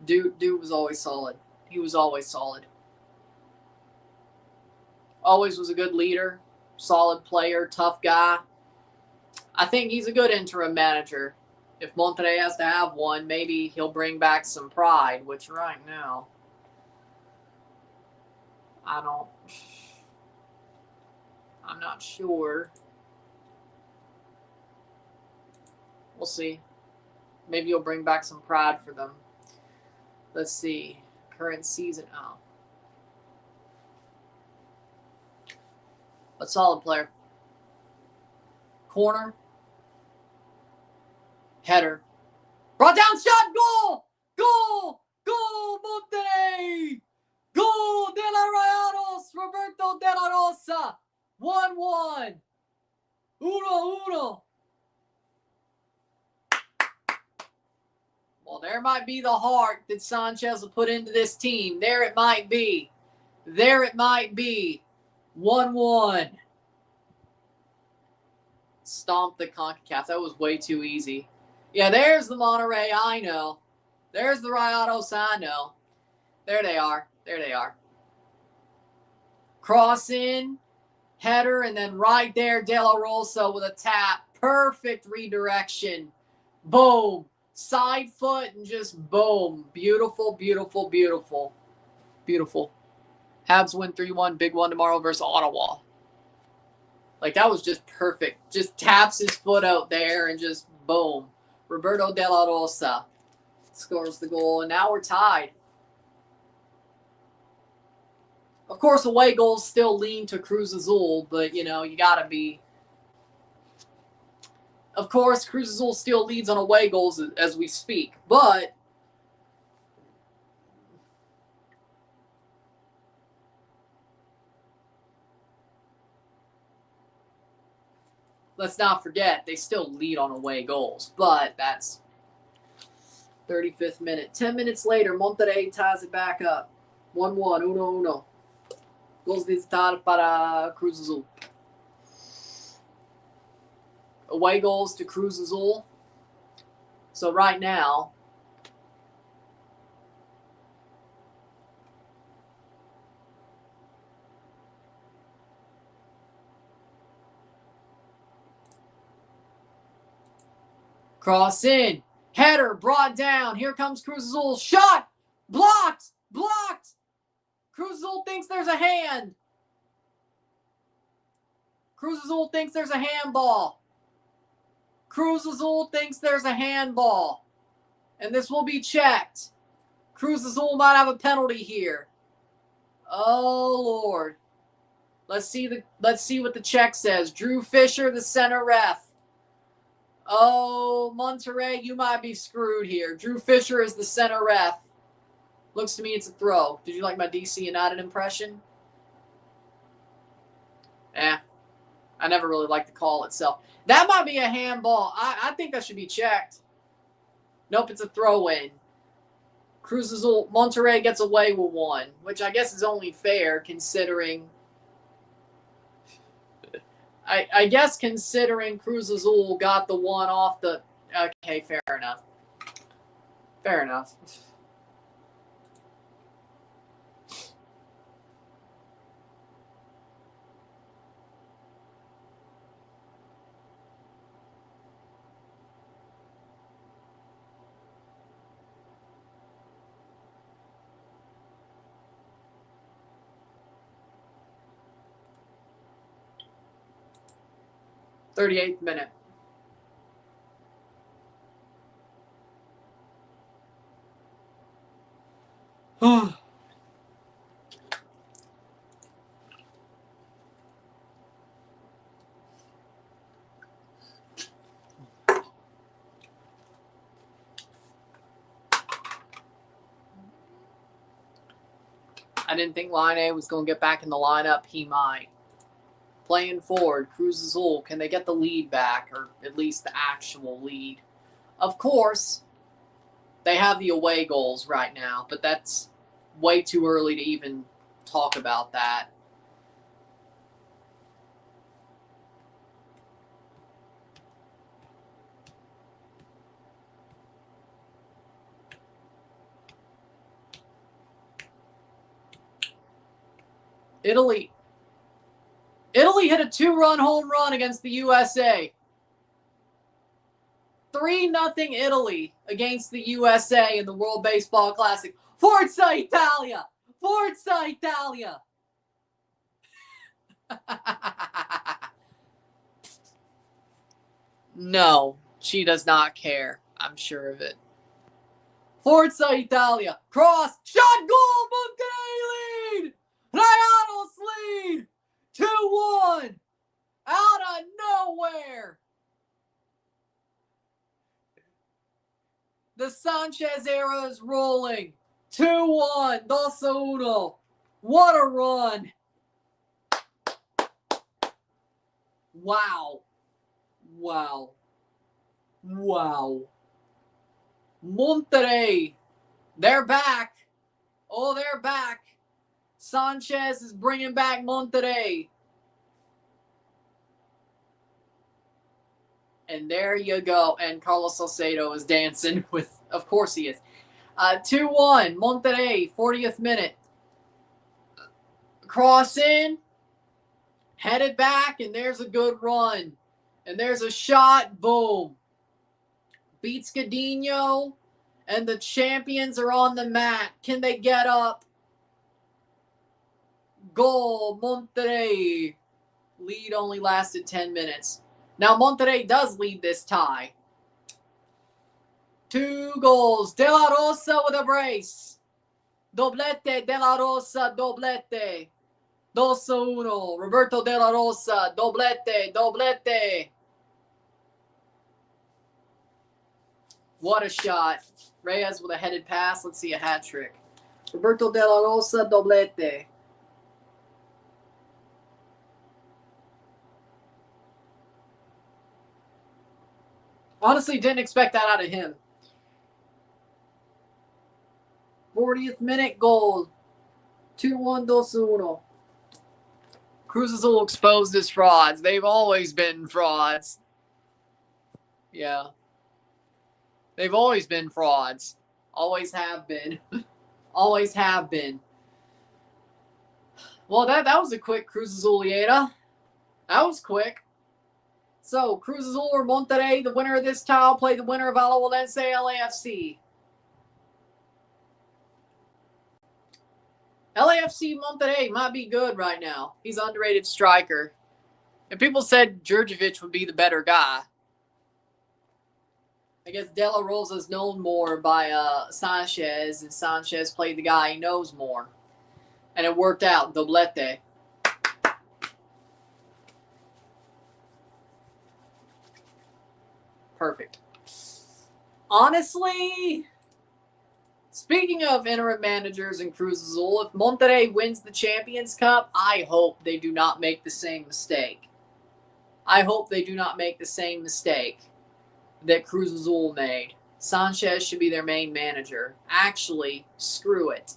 Dude was always solid. He was always solid. Always was a good leader, solid player, tough guy. I think he's a good interim manager. If Monterrey has to have one, maybe he'll bring back some pride, which right now, I'm not sure. We'll see. Maybe he'll bring back some pride for them. Let's see. Current season. Oh. A solid player. Corner. Header. Brought down shot. Goal! Goal! Goal! Monterrey! Goal de la Rayados! Roberto de la Rosa! 1-1. 1-1. Well, there might be the heart that Sanchez will put into this team. There it might be. There it might be. 1-1. Stomp the CONCACAF. That was way too easy. Yeah, there's the Monterrey. I know. There's the Rayados. I know. There they are. There they are. Cross in, header, and then right there, De La Rosa with a tap. Perfect redirection. Boom. Side foot and just boom. Beautiful, beautiful, beautiful. Beautiful. Habs win 3-1. Big one tomorrow versus Ottawa. Like, that was just perfect. Just taps his foot out there and just boom. Roberto De La Rosa scores the goal, and now we're tied. Of course, away goals still lean to Cruz Azul, but, you know, you got to be. Of course, Cruz Azul still leads on away goals as we speak, but let's not forget, they still lead on away goals, but that's 35th minute. 10 minutes later, Monterrey ties it back up. 1-1, 1-1. Goals visitados para Cruz Azul. Away goals to Cruz Azul. So right now, cross in, header brought down. Here comes Cruz Azul. Shot, blocked, blocked. Cruz Azul thinks there's a hand. Cruz Azul thinks there's a handball. Cruz Azul thinks there's a handball. And this will be checked. Cruz Azul might have a penalty here. Oh, Lord. Let's see what the check says. Drew Fisher, the center ref. Oh, Monterrey, you might be screwed here. Drew Fisher is the center ref. Looks to me it's a throw. Did you like my DC United impression? I never really liked the call itself. That might be a handball. I think that should be checked. Nope, it's a throw-in. Cruz Azul, Monterrey gets away with one, which I guess is only fair considering. I guess considering Cruz Azul got the one off the. Okay, fair enough. Fair enough. .38th minute. I didn't think Line A was going to get back in the lineup. He might. Playing forward, Cruz Azul, can they get the lead back, or at least the actual lead? Of course, they have the away goals right now, but that's way too early to even talk about that. Italy hit a 2-run home run against the USA. 3-0 Italy against the USA in the World Baseball Classic. Forza Italia! Forza Italia! No, she does not care. I'm sure of it. Forza Italia. Cross. Shot goal. Monterrey lead. Rayados lead. 2-1. Out of nowhere. The Sanchez era is rolling. 2-1. 2-1. What a run. Wow. Wow. Wow. Monterrey. They're back. Oh, they're back. Sanchez is bringing back Monterrey. And there you go. And Carlos Salcedo is dancing with, of course he is. 2-1, Monterrey, 40th minute. Cross in, headed back, and there's a good run. And there's a shot, boom. Beats Cadinho, and the champions are on the mat. Can they get up? Goal, Monterrey. Lead only lasted 10 minutes. Now Monterrey does lead this tie. 2 goals. De La Rosa with a brace. Doblete, De La Rosa, doblete. 2-1. Roberto De La Rosa, doblete, doblete. What a shot. Reyes with a headed pass. Let's see a hat trick. Roberto De La Rosa, doblete. Honestly, didn't expect that out of him. 40th minute goal. 2-1, 2-1. Cruz Azul exposed as frauds. They've always been frauds. Yeah. They've always been frauds. Always have been. Always have been. Well, that was a quick Cruz Azulieta. That was quick. So, Cruz Azul or Monterrey, the winner of this tile, play the winner of Alajuelense LAFC. LAFC Monterrey might be good right now. He's an underrated striker. And people said Djurdjevic would be the better guy. I guess De La Rosa is known more by Sanchez, and Sanchez played the guy he knows more. And it worked out, doblete. Perfect. Honestly, speaking of interim managers in Cruz Azul, if Monterrey wins the Champions Cup, I hope they do not make the same mistake. I hope they do not make the same mistake that Cruz Azul made. Sanchez should be their main manager. Actually, screw it.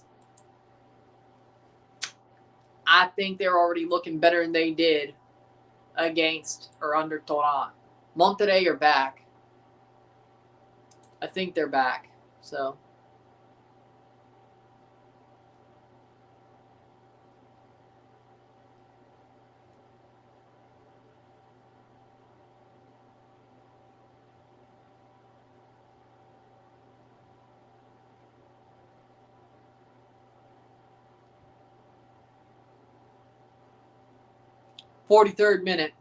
I think they're already looking better than they did against or under Torrent. Monterrey are back. I think they're back. So. "43rd minute.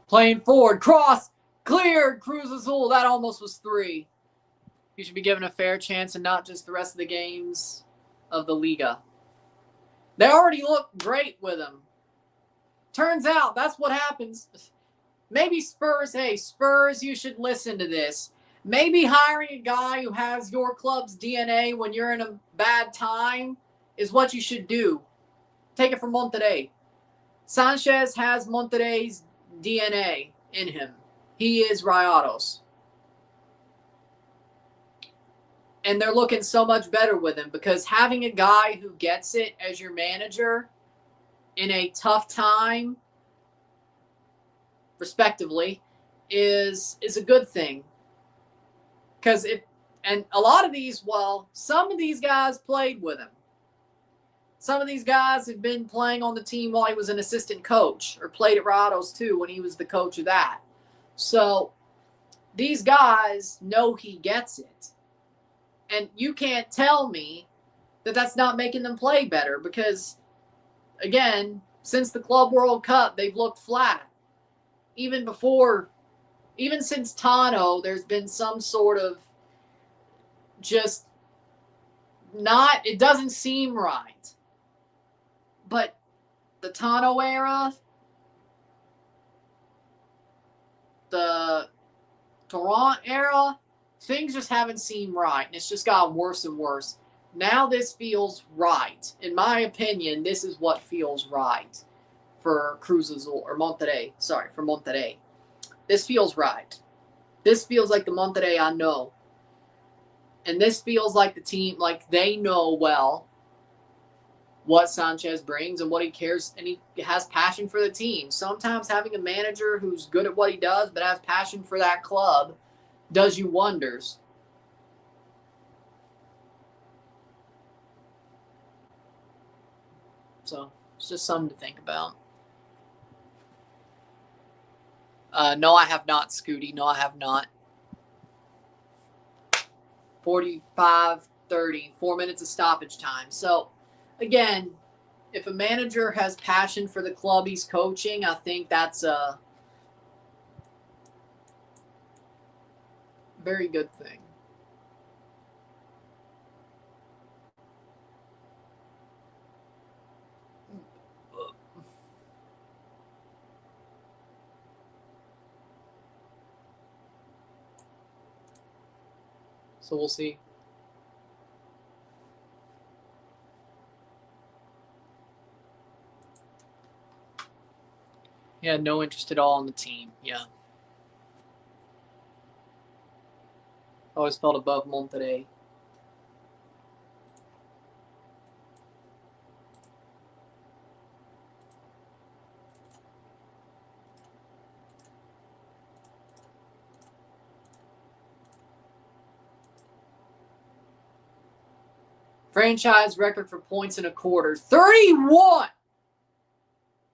Playing forward, cross, cleared, Cruz Azul. That almost was 3. He should be given a fair chance and not just the rest of the games of the Liga. They already look great with him. Turns out that's what happens. Maybe Spurs, hey, Spurs, you should listen to this. Maybe hiring a guy who has your club's DNA when you're in a bad time is what you should do. Take it from Monterrey. Sanchez has Monterrey's DNA in him. He is Rayados. And they're looking so much better with him because having a guy who gets it as your manager in a tough time, respectively, is a good thing. Because and a lot of these, well, some of these guys played with him. Some of these guys have been playing on the team while he was an assistant coach or played at Rayados too when he was the coach of that. So these guys know he gets it. And you can't tell me that that's not making them play better because, again, since the Club World Cup, they've looked flat. Even since Tano, there's been some sort of just not, it doesn't seem right. But the Tano era, the Torrent era, things just haven't seemed right, and it's just gotten worse and worse. Now this feels right. In my opinion, this is what feels right for Cruz Azul, or Monterrey. Sorry, for Monterrey. This feels right. This feels like the Monterrey I know. And this feels like the team, like they know well what Sanchez brings and what he cares, and he has passion for the team. Sometimes having a manager who's good at what he does but has passion for that club does you wonders. So it's just something to think about. No, I have not, Scooty. No, I have not. 45-30, 4 minutes of stoppage time. So, again, if a manager has passion for the club he's coaching, I think that's a very good thing. So we'll see. Yeah, no interest at all in the team. Yeah. Always felt above Monterrey. Franchise record for points in a quarter. 31!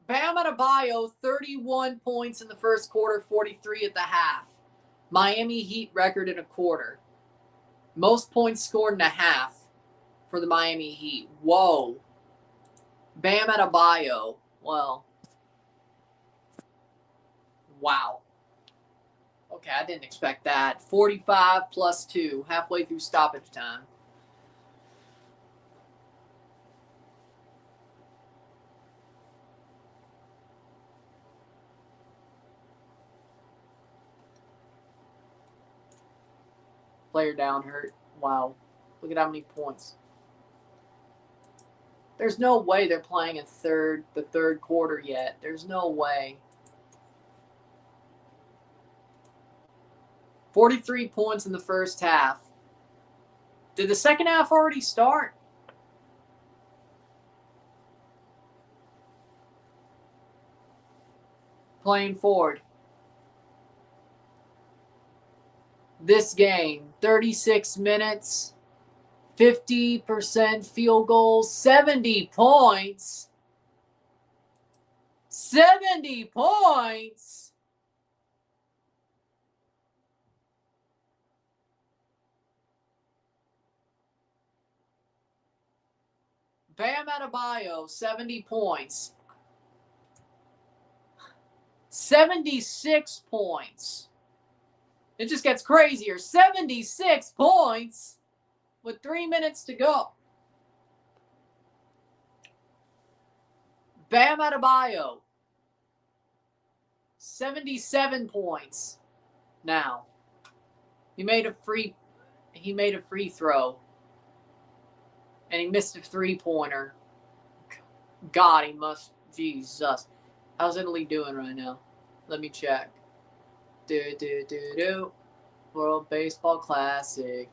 Bam Adebayo, 31 points in the first quarter, 43 at the half. Miami Heat record in a quarter. Most points scored in a half for the Miami Heat. Whoa. Bam Adebayo. Well. Wow. Okay, I didn't expect that. 45 plus 2, halfway through stoppage time. Player down hurt. Wow. Look at how many points. There's no way they're playing the third quarter yet. There's no way. 43 points in the first half. Did the second half already start? Playing forward. This game, 36 minutes, 50% field goals, 70 points. 70 points. Bam Adebayo, 70 points. 76 points. It just gets crazier. 76 points with 3 minutes to go. Bam Adebayo, 77 points. Now, he made a free throw, and he missed a 3-pointer. God, he must. Jesus, how's Italy doing right now? Let me check. World Baseball Classic.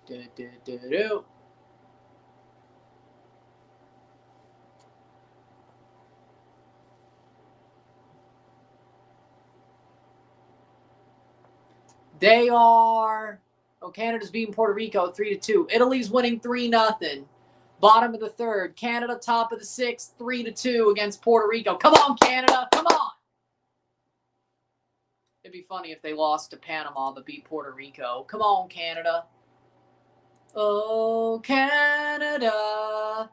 They are. Oh, Canada's beating Puerto Rico 3-2. Italy's winning 3-0. Bottom of the third. Canada top of the sixth, 3-2 against Puerto Rico. Come on, Canada. Come on. It'd be funny if they lost to Panama but beat Puerto Rico. Come on, Canada. Oh, Canada.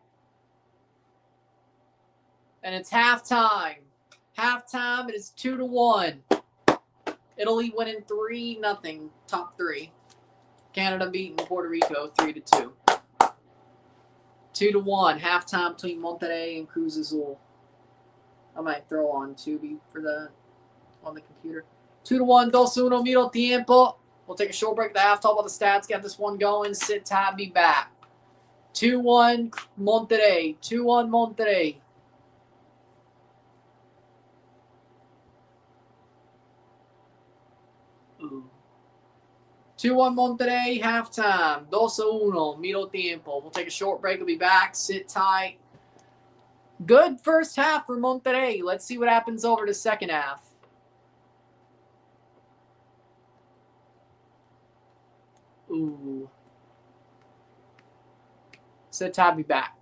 And it's halftime. Halftime, it is 2-1. Italy winning 3-0. Top three. Canada beating Puerto Rico 3-2. 2-1. Halftime between Monterrey and Cruz Azul. I might throw on Tubi for that on the computer. 2-1, 2-1, miro tiempo. We'll take a short break at the half, talk about the stats, get this one going, sit tight, be back. 2-1 Monterrey. 2-1 Monterrey. Ooh. 2-1 Monterrey, halftime. 2-1, medio tiempo. We'll take a short break. We'll be back. Sit tight. Good first half for Monterrey. Let's see what happens over the second half. Ooh. Sit tight, be back.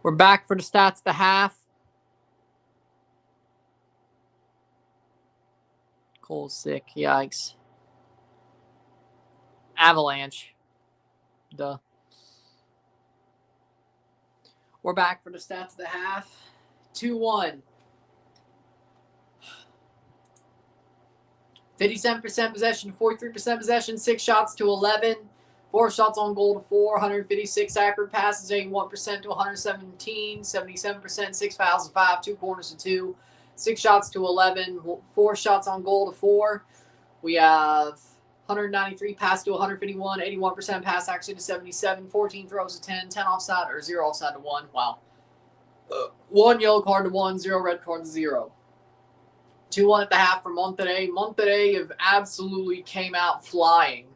We're back for the stats at the half. Cole's sick. Yikes. Avalanche. Duh. We're back for the stats at the half. 2-1. 57% possession, 43% possession, 6 shots to 11, 4 shots on goal to 4, 156 accurate passes, 81% to 117, 77%, 6 fouls to 5, 2 corners to 2, 6 shots to 11, 4 shots on goal to 4. We have 193 pass to 151, 81% pass accuracy to 77, 14 throws to 10, 10 offside, or 0 offside to 1. Wow. 1 yellow card to 1, 0 red card to 0. 2-1 at the half for Monterrey. Monterrey have absolutely came out flying.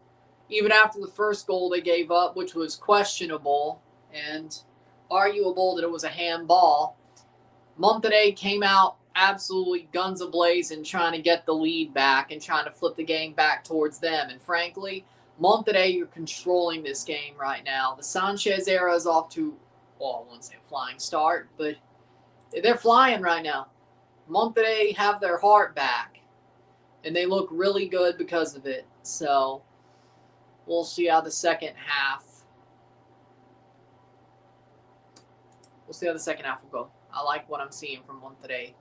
Even after the first goal they gave up, which was questionable and arguable that it was a handball, Monterrey came out absolutely guns a-blazing, trying to get the lead back and trying to flip the game back towards them. And frankly, Monterrey are controlling this game right now. The Sanchez era is off to, well, I wouldn't say a flying start, but they're flying right now. Monterrey have their heart back, and they look really good because of it. So we'll see how the second half will go. I like what I'm seeing from Monterrey.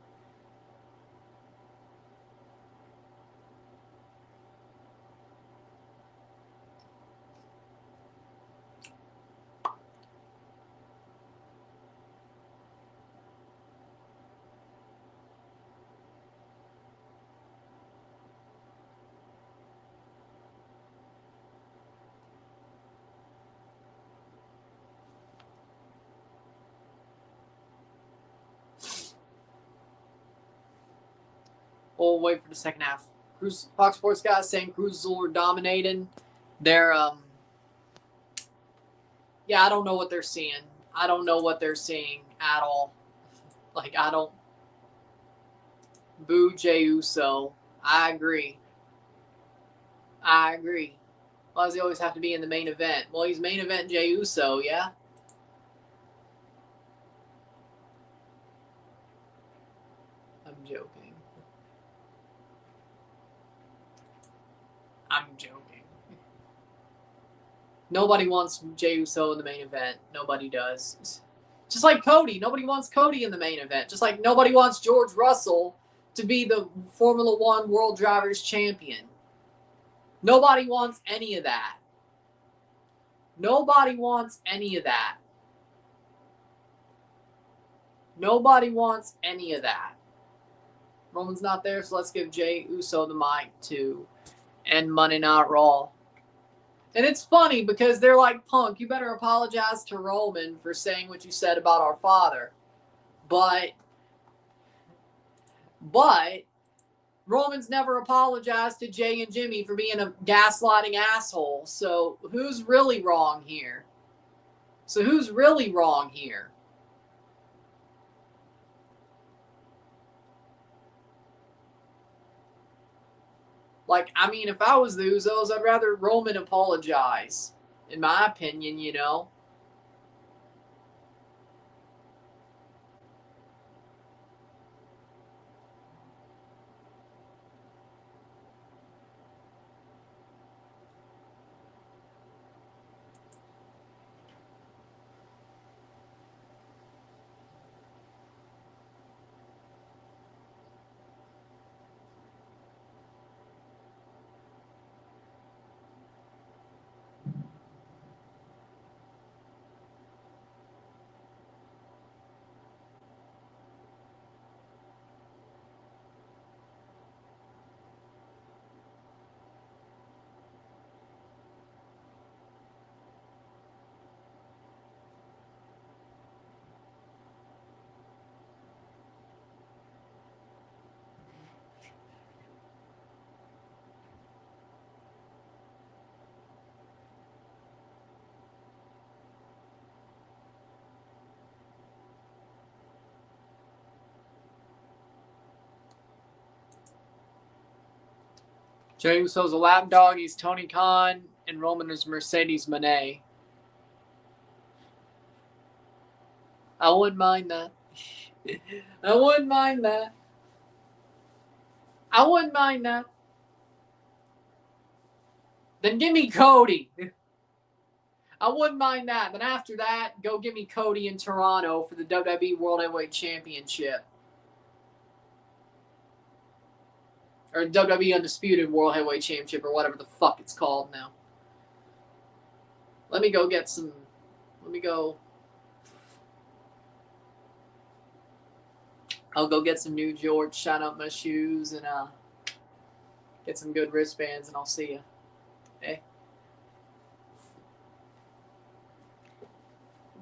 We'll wait for the second half. Fox Sports guys saying Cruz Azul are dominating. They're, yeah, I don't know what they're seeing. I don't know what they're seeing at all. Like, I don't. Boo Jey Uso. I agree. Why does he always have to be in the main event? Well, he's main event Jey Uso, yeah? I'm joking. Nobody wants Jey Uso in the main event. Nobody does. Just like Cody. Nobody wants Cody in the main event. Just like nobody wants George Russell to be the Formula One World Drivers Champion. Nobody wants any of that. Nobody wants any of that. Nobody wants any of that. Roman's not there, so let's give Jey Uso the mic to end Monday Night Raw. And it's funny because they're like, Punk, you better apologize to Roman for saying what you said about our father. But Roman's never apologized to Jay and Jimmy for being a gaslighting asshole. So who's really wrong here? Like, I mean, if I was the Usos, I'd rather Roman apologize. In my opinion, you know. Jey Uso's a lapdog. He's Tony Khan, and Roman is Mercedes Moné. I wouldn't mind that. I wouldn't mind that. I wouldn't mind that. Then give me Cody. I wouldn't mind that. Then after that, go give me Cody in Toronto for the WWE World Heavyweight Championship. Or WWE Undisputed World Heavyweight Championship, or whatever the fuck it's called now. Let me go get some... Let me go... I'll go get some new George, shine up my shoes, and get some good wristbands, and I'll see you. Okay?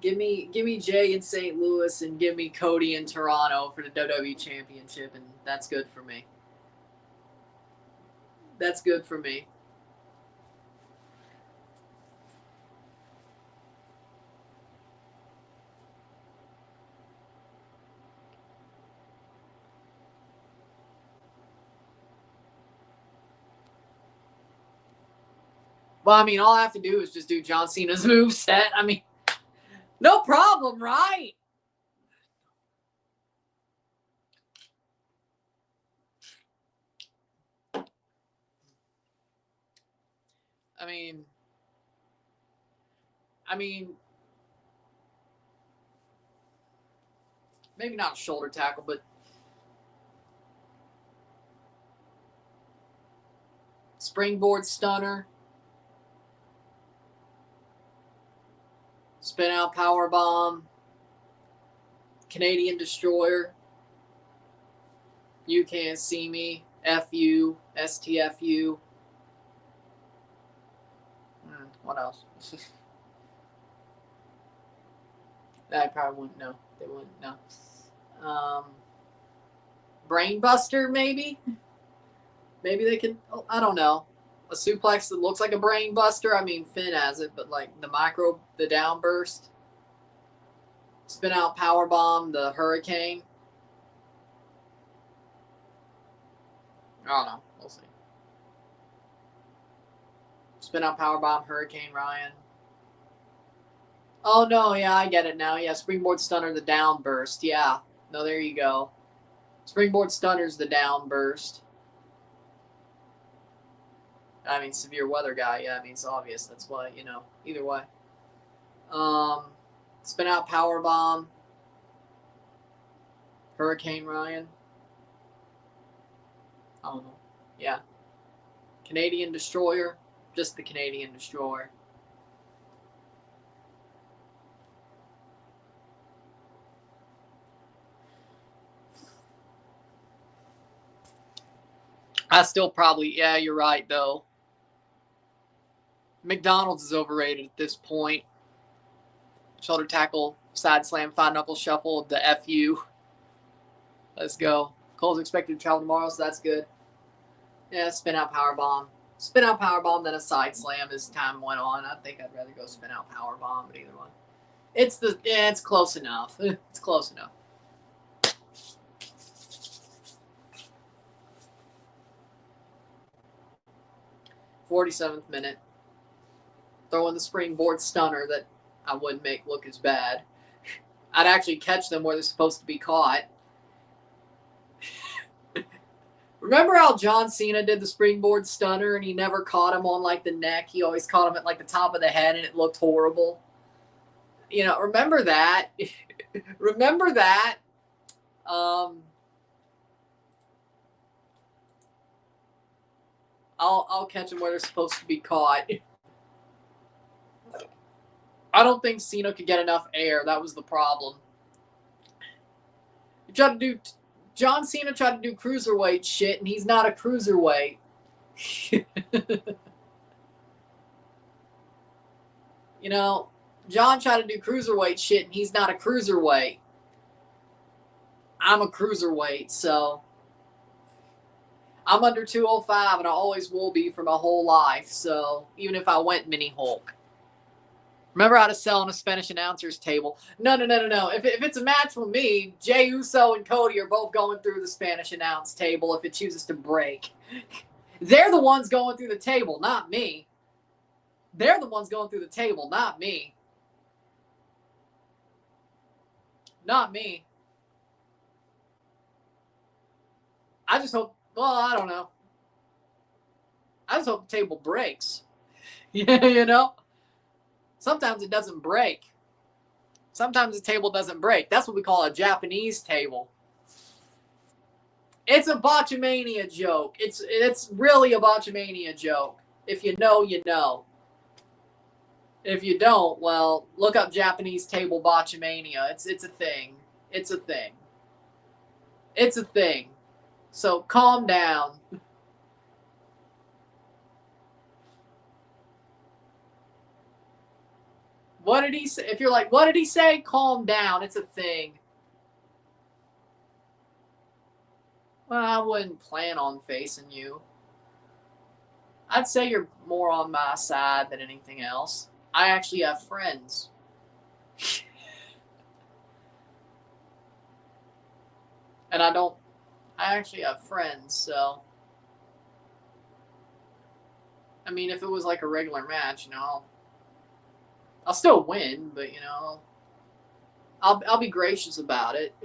Give me Jay in St. Louis, and give me Cody in Toronto for the WWE Championship, and that's good for me. That's good for me. Well, I mean, all I have to do is just do John Cena's moveset. I mean, no problem, right? I mean, maybe not a shoulder tackle, but springboard stunner, spin out power bomb, Canadian destroyer, you can't see me, FU, STFU. What else? I probably wouldn't know. They wouldn't know. Brainbuster, maybe? Maybe they could, I don't know. A suplex that looks like a brainbuster. I mean, Finn has it, but like the downburst. Spin out power bomb, the hurricane. I don't know. We'll see. Spin out power bomb, hurricane Ryan. Oh, no, yeah, I get it now. Yeah, springboard stunner, the downburst. Yeah. No, there you go. Springboard stunner's the downburst. I mean, severe weather guy. Yeah, I mean, it's obvious. That's why, either way. Spin out power bomb. Hurricane Ryan. I don't know. Yeah. Canadian destroyer. Just the Canadian destroyer. I still probably, yeah, you're right, though. McDonald's is overrated at this point. Shoulder tackle, side slam, five knuckle shuffle, the FU. Let's go. Cole's expected to travel tomorrow, so that's good. Yeah, spin out power bomb. Spin out power bomb, then a side slam as time went on. I think I'd rather go spin out power bomb, but either one. It's close enough. It's close enough. .47th minute. Throw in the springboard stunner that I wouldn't make look as bad. I'd actually catch them where they're supposed to be caught. Remember how John Cena did the springboard stunner and he never caught him on like the neck? He always caught him at like the top of the head and it looked horrible. Remember that? Remember that? I'll catch them where they're supposed to be caught. I don't think Cena could get enough air. That was the problem. John Cena tried to do cruiserweight shit, and he's not a cruiserweight. John tried to do cruiserweight shit, and he's not a cruiserweight. I'm a cruiserweight, so I'm under 205, and I always will be for my whole life. So even if I went mini Hulk. Remember how to sell on a Spanish announcer's table? No. If it's a match with me, Jey Uso and Cody are both going through the Spanish announce table if it chooses to break. They're the ones going through the table, not me. They're the ones going through the table, not me. Not me. I just hope, well, I don't know. I just hope the table breaks. Yeah, you know? Sometimes it doesn't break. Sometimes the table doesn't break. That's what we call a Japanese table. It's a botchamania joke. It's really a botchamania joke. If you know, you know. If you don't, well, look up Japanese table botchamania. It's a thing. It's a thing. It's a thing. So calm down. What did he say? If you're like, what did he say? Calm down. It's a thing. Well, I wouldn't plan on facing you. I'd say you're more on my side than anything else. I actually have friends. And I actually have friends, so. I mean, if it was like a regular match, you know, I'll still win, but, you know, I'll be gracious about it.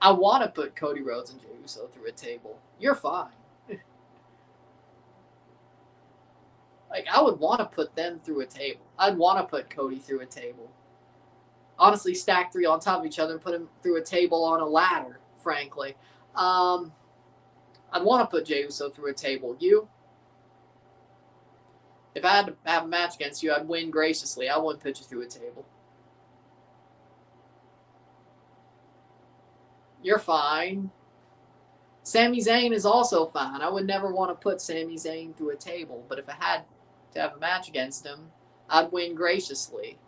I want to put Cody Rhodes and Jey Uso through a table. You're fine. Like, I would want to put them through a table. I'd want to put Cody through a table. Honestly, stack 3 on top of each other and put them through a table on a ladder, frankly. I'd want to put Jey Uso through a table. You? If I had to have a match against you, I'd win graciously. I wouldn't put you through a table. You're fine. Sami Zayn is also fine. I would never want to put Sami Zayn through a table, but if I had to have a match against him, I'd win graciously.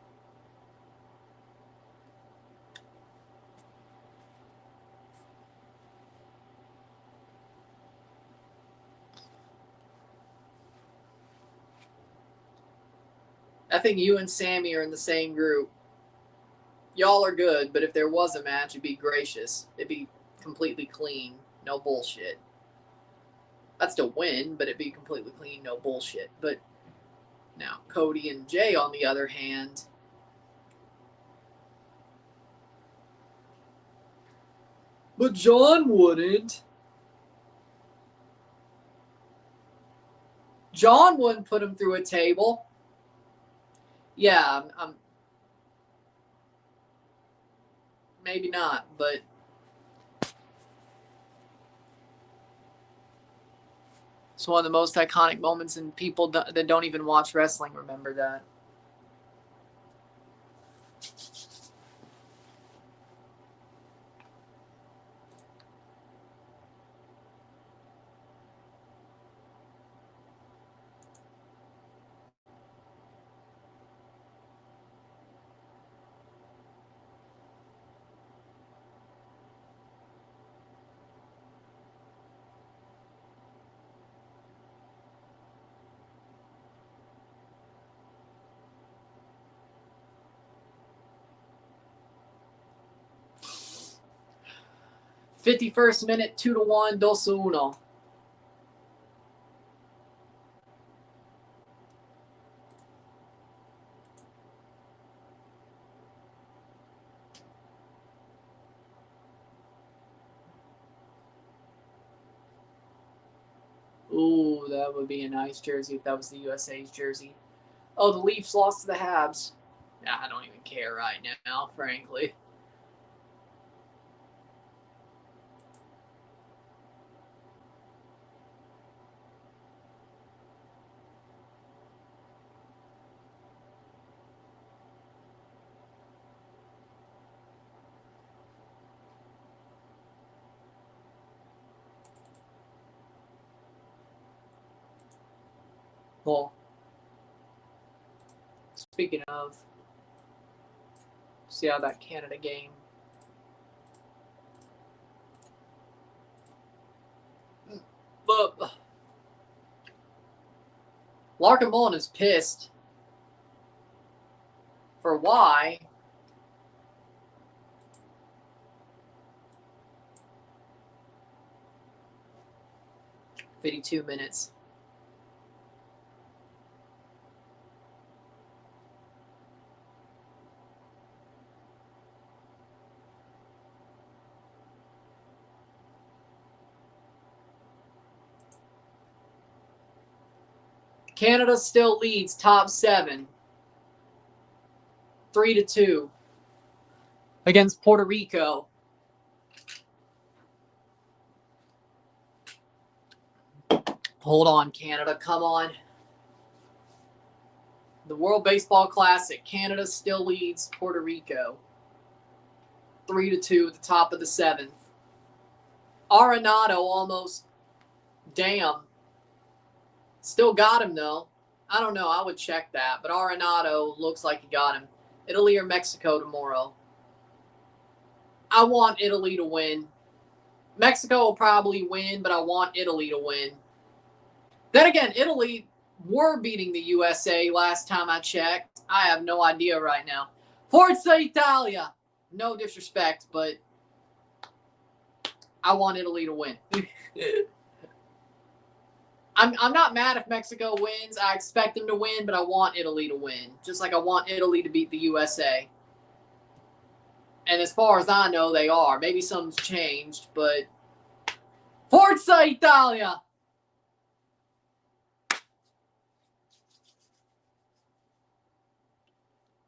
I think you and Sammy are in the same group. Y'all are good, but if there was a match, it'd be gracious. It'd be completely clean. No bullshit. I'd still win, but it'd be completely clean. No bullshit. But now, Cody and Jay, on the other hand, but John wouldn't. John wouldn't put him through a table. Yeah, I'm maybe not, but it's one of the most iconic moments, and people that don't even watch wrestling remember that. '51st minute, 2-1, 2-1. Ooh, that would be a nice jersey if that was the USA's jersey. Oh, the Leafs lost to the Habs. Nah, I don't even care right now, frankly. Well, speaking of, see how that Canada game. But Larkin Mullen is pissed. For why? $52 minutes. Canada still leads top 7. 3-2 against Puerto Rico. Hold on, Canada. Come on. The World Baseball Classic. Canada still leads Puerto Rico. 3-2 at the top of the 7th. Arenado almost. Damn. Still got him, though. I don't know. I would check that. But Arenado looks like he got him. Italy or Mexico tomorrow. I want Italy to win. Mexico will probably win, but I want Italy to win. Then again, Italy were beating the USA last time I checked. I have no idea right now. Forza Italia. No disrespect, but I want Italy to win. I'm not mad if Mexico wins. I expect them to win, but I want Italy to win. Just like I want Italy to beat the USA. And as far as I know, they are. Maybe something's changed, but Forza Italia!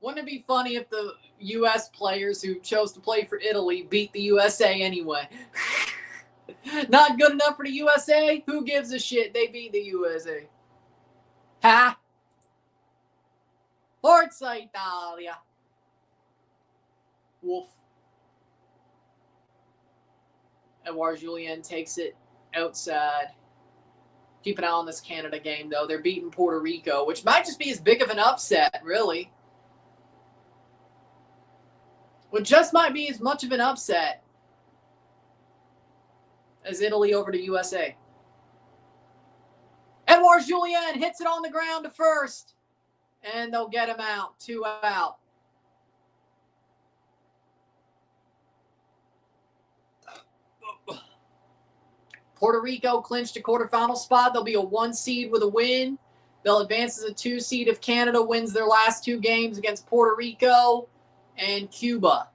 Wouldn't it be funny if the U.S. players who chose to play for Italy beat the USA anyway? Not good enough for the USA? Who gives a shit? They beat the USA. Ha! Forza Italia. Wolff. Edouard Julien takes it outside. Keep an eye on this Canada game, though. They're beating Puerto Rico, which might just be as big of an upset, really. Which just might be as much of an upset as Italy over to USA. Edouard Julien hits it on the ground to first. And they'll get him out. 2 out. Puerto Rico clinched a quarterfinal spot. They'll be a 1 seed with a win. They'll advance as a 2 seed if Canada wins their last 2 games against Puerto Rico and Cuba.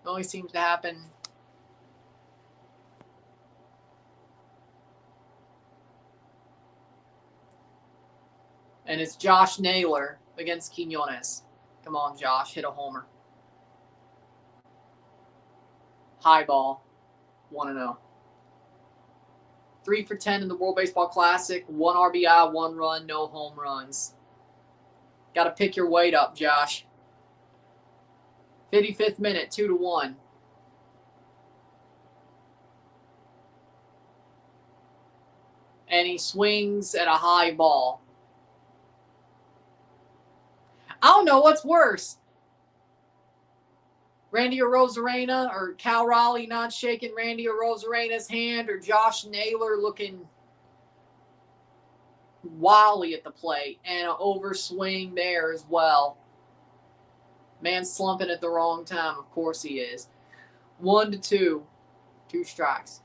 It always seems to happen. And it's Josh Naylor against Quiñones. Come on, Josh. Hit a homer. High ball. 1-0. 3 for 10 in the World Baseball Classic. 1 RBI, 1 run, no home runs. Got to pick your weight up, Josh. 55th minute, 2-1. And he swings at a high ball. I don't know what's worse. Randy Arozarena or Cal Raleigh not shaking Randy Arozarena's hand, or Josh Naylor looking wily at the plate, and an overswing there as well. Man slumping at the wrong time. Of course he is. 1-2. 2 strikes.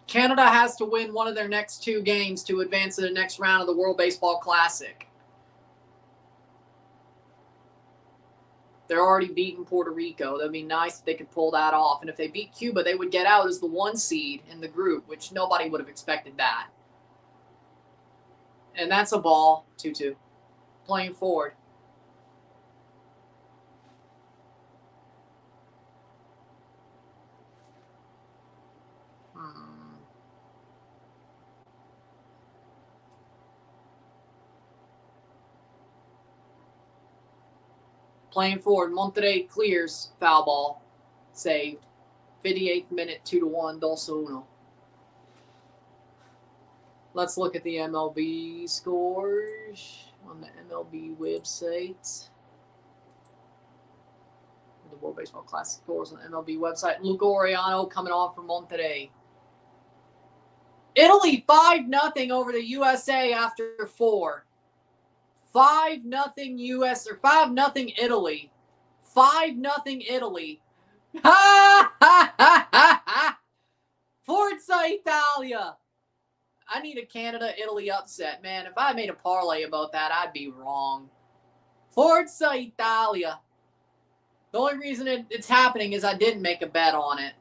Canada has to win one of their next 2 games to advance to the next round of the World Baseball Classic. They're already beating Puerto Rico. That would be nice if they could pull that off. And if they beat Cuba, they would get out as the 1 seed in the group, which nobody would have expected that. And that's a ball. 2-2. Playing forward. Playing forward, Monterrey clears, foul ball, saved. 58th minute, 2-1, 2-1. Let's look at the MLB scores on the MLB website. The World Baseball Classic scores on the MLB website. Luca Oriano coming off from Monterrey. Italy 5-0 over the USA after 4. 5-0 US or 5-0 Italy. 5-0 Italy. Ha ha ha ha ha! Forza Italia. I need a Canada-Italy upset, man. If I made a parlay about that, I'd be wrong. Forza Italia. The only reason it's happening is I didn't make a bet on it.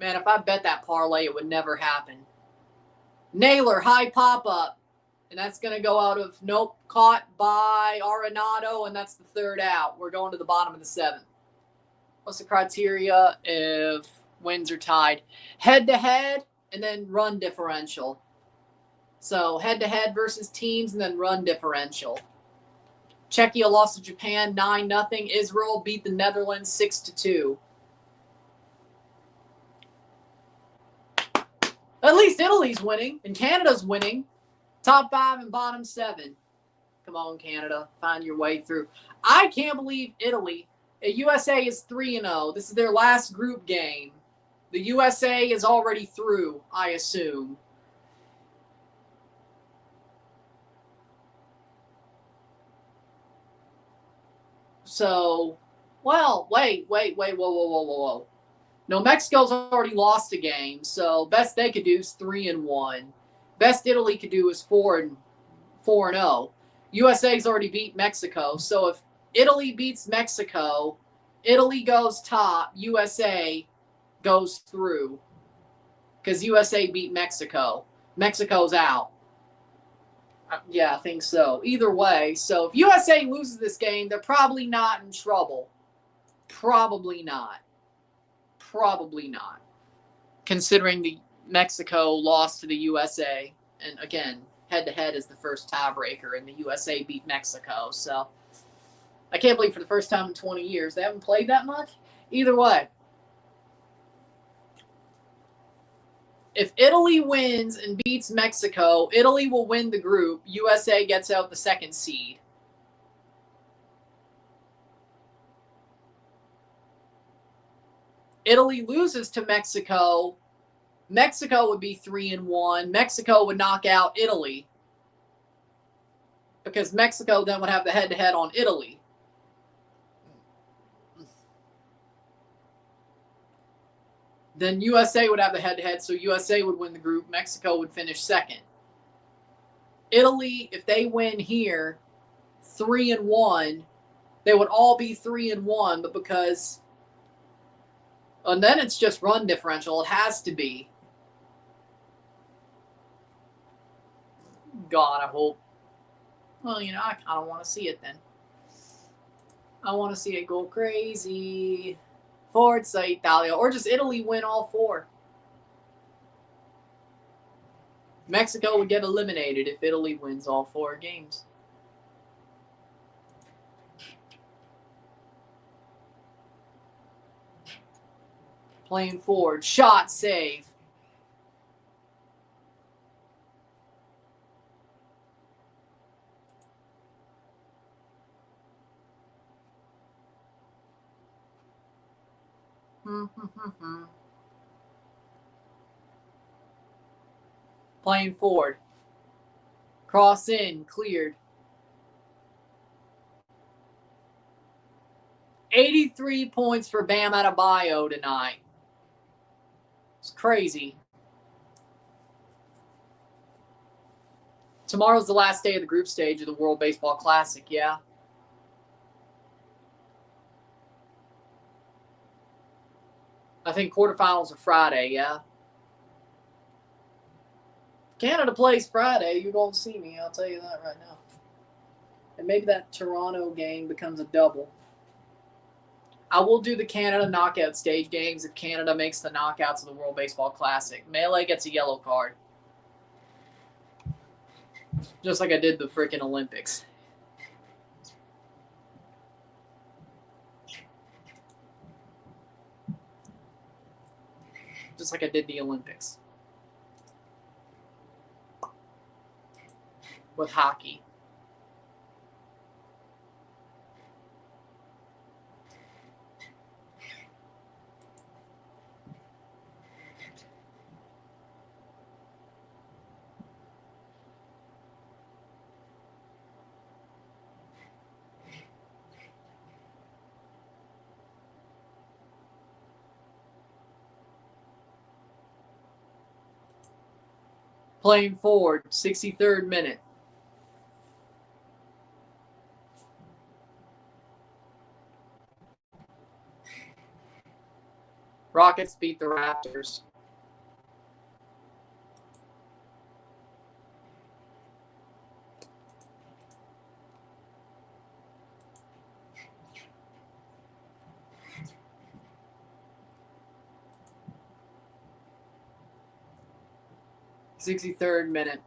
Man, if I bet that parlay, it would never happen. Naylor, high pop-up. And that's going to go out of, nope, caught by Arenado, and that's the third out. We're going to the bottom of the 7th. What's the criteria if wins are tied? Head-to-head, and then run differential. So head-to-head versus teams, and then run differential. Czechia lost to Japan 9-0. Israel beat the Netherlands 6-2. At least Italy's winning, and Canada's winning. Top 5 and bottom 7. Come on, Canada. Find your way through. I can't believe Italy. USA is 3-0. This is their last group game. The USA is already through, I assume. So, well, wait, whoa. No, Mexico's already lost a game, so best they could do is 3-1. Best Italy could do is 4-0. USA's already beat Mexico, so if Italy beats Mexico, Italy goes top, USA goes through. Because USA beat Mexico. Mexico's out. Yeah, I think so. Either way, so if USA loses this game, they're probably not in trouble. Probably not. Considering the Mexico lost to the USA. And again, head-to-head is the first tiebreaker, and the USA beat Mexico. So I can't believe for the first time in 20 years they haven't played that much. Either way, if Italy wins and beats Mexico, Italy will win the group. USA gets out the 2nd seed. Italy loses to Mexico. Mexico would be 3-1. Mexico would knock out Italy. Because Mexico then would have the head-to-head on Italy. Then USA would have the head-to-head, so USA would win the group. Mexico would finish 2nd. Italy, if they win here, 3-1, they would all be 3-1, but because... And then it's just run differential. It has to be. God, I hope. Well, you know, I kind of want to see it then. I want to see it go crazy. Forza Italia. Or just Italy win all 4. Mexico would get eliminated if Italy wins all 4 games. Playing forward. Shot, save. Playing forward. Cross in, cleared. 83 points for Bam Adebayo tonight. It's crazy. Tomorrow's the last day of the group stage of the World Baseball Classic, yeah? I think quarterfinals are Friday, yeah? Canada plays Friday. You're going to see me. I'll tell you that right now. And maybe that Toronto game becomes a double. I will do the Canada knockout stage games if Canada makes the knockouts of the World Baseball Classic. Melee gets a yellow card. Just like I did the freaking Olympics. Just like I did the Olympics. With hockey. Playing forward, 63rd minute. Rockets beat the Raptors. '63rd minute.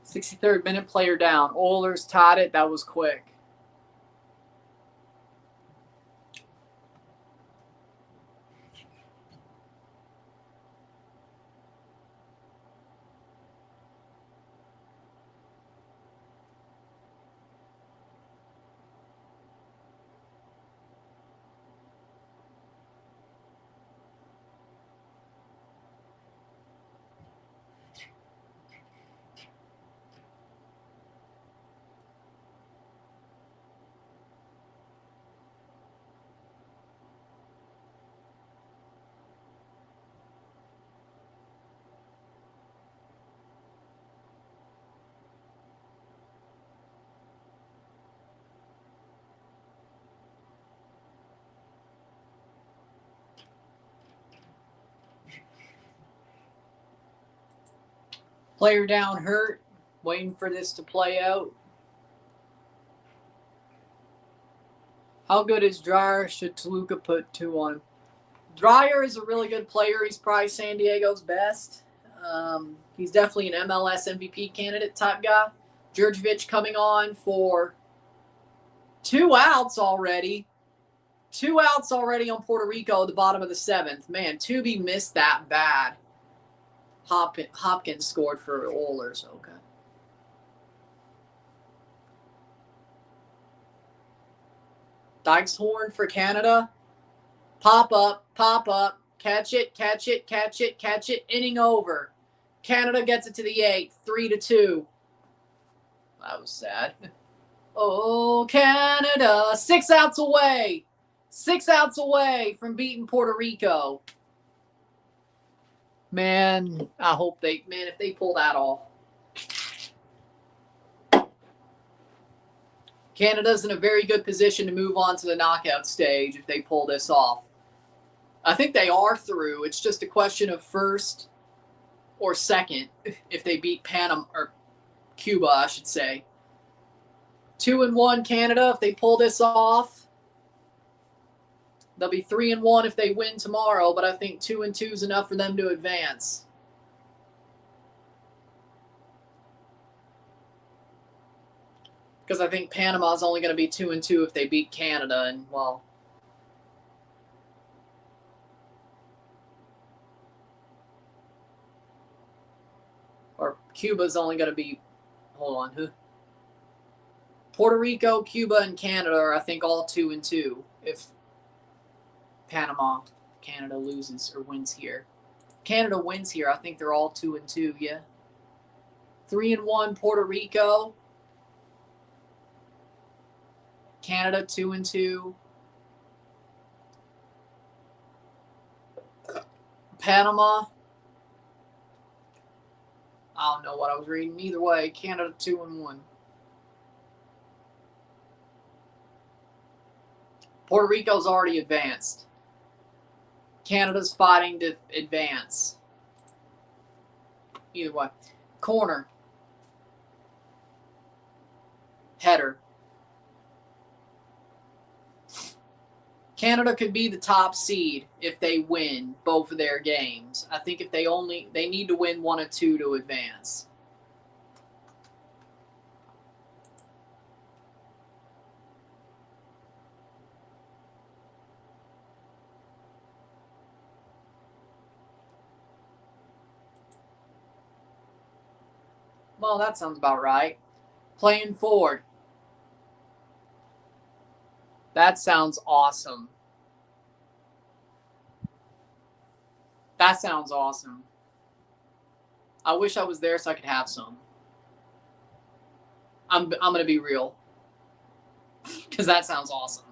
'63rd minute, player down. Oilers tied it. That was quick. Player down, hurt. Waiting for this to play out. How good is Dreyer? Should Toluca put 2 on? Dreyer is a really good player. He's probably San Diego's best. He's definitely an MLS MVP candidate type guy. Djurjevic coming on for 2 outs already. 2 outs already on Puerto Rico at the bottom of the 7th. Man, Tubi missed that bad. Hopkins scored for Oilers. Okay. Dykes horn for Canada. Pop up, catch it, catch it, catch it, catch it. Inning over. Canada gets it to the 8th, 3-2. That was sad. Oh, Canada. 6 outs away. 6 outs away from beating Puerto Rico. Man, I hope if they pull that off. Canada's in a very good position to move on to the knockout stage if they pull this off. I think they are through. It's just a question of first or second if they beat Panama or Cuba, I should say. 2-1 Canada if they pull this off. They'll be 3-1 if they win tomorrow, but I think 2-2 is enough for them to advance. Because I think Panama's only going to be 2-2 if they beat Canada, and well, or Cuba's only going to be, hold on, who? Puerto Rico, Cuba, and Canada are, I think, all 2-2 if Canada loses or wins here. Canada wins here, I think they're all 2-2, yeah. 3-1 Puerto Rico. Canada 2-2. Panama. I don't know what I was reading. Either way, Canada 2-1. Puerto Rico's already advanced. Canada's fighting to advance. Either way. Corner. Header. Canada could be the top seed if they win both of their games. I think if they need to win 1 or 2 to advance. Well, that sounds about right. Playing forward. That sounds awesome. That sounds awesome. I wish I was there so I could have some. I'm going to be real. Because that sounds awesome.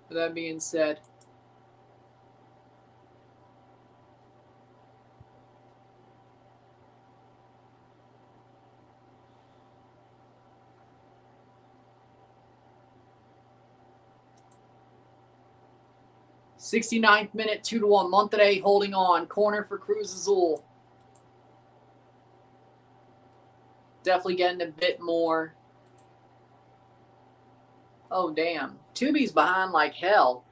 With that being said, '69th minute, 2-1. Monterrey holding on. Corner for Cruz Azul. Definitely getting a bit more. Oh, damn. Tubi's behind like hell.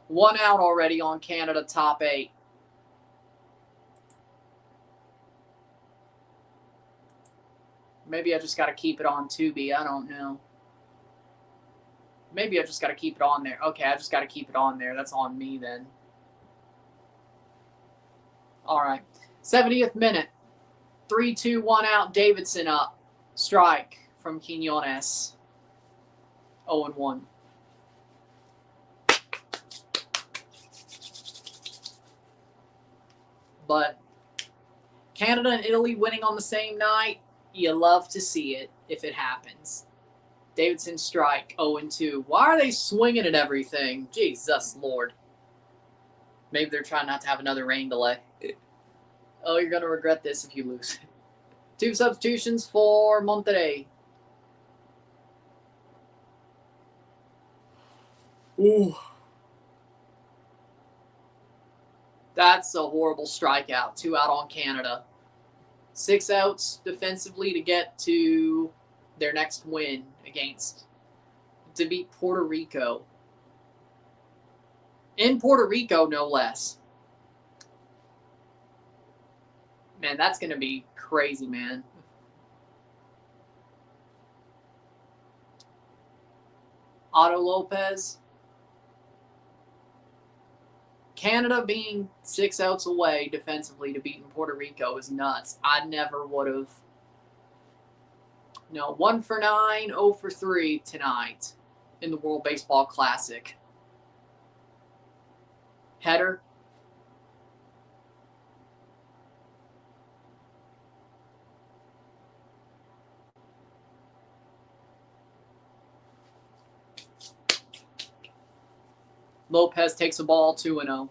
1 out already on Canada top 8. Maybe I just got to keep it on Tubi. I don't know. Maybe I just got to keep it on there. Okay, I just got to keep it on there. That's on me then. All right. 70th minute. 3-2, 1 out. Davidson up. Strike from Quinones. 0-1. But Canada and Italy winning on the same night, you love to see it if it happens. Davidson strike, 0-2. Why are they swinging at everything? Jesus Lord. Maybe they're trying not to have another rain delay. Oh, you're going to regret this if you lose. 2 substitutions for Monterrey. Ooh. That's a horrible strikeout. 2 out on Canada. 6 outs defensively to get to their next win to beat Puerto Rico. In Puerto Rico, no less. Man, that's going to be crazy, man. Otto Lopez. Canada being 6 outs away defensively to beating Puerto Rico is nuts. I never would have. No, 1 for 9, 0 for 3 tonight in the World Baseball Classic. Header. Lopez takes a ball, 2-0.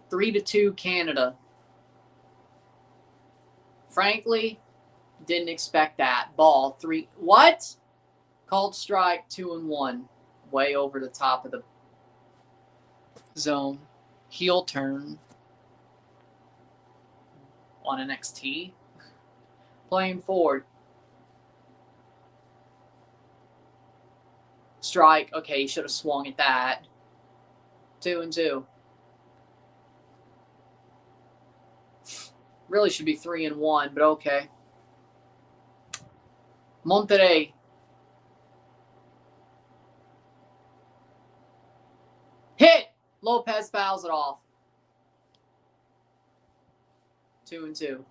Three to 2 Canada. Frankly, didn't expect that. Ball 3. What? Called strike, 2-1. Way over the top of the zone. Heel turn. On NXT. Playing forward. Strike. Okay, he should have swung at that. 2-2. Really should be 3-1, but okay. Monterrey. Hit! Lopez fouls it off. 2-2.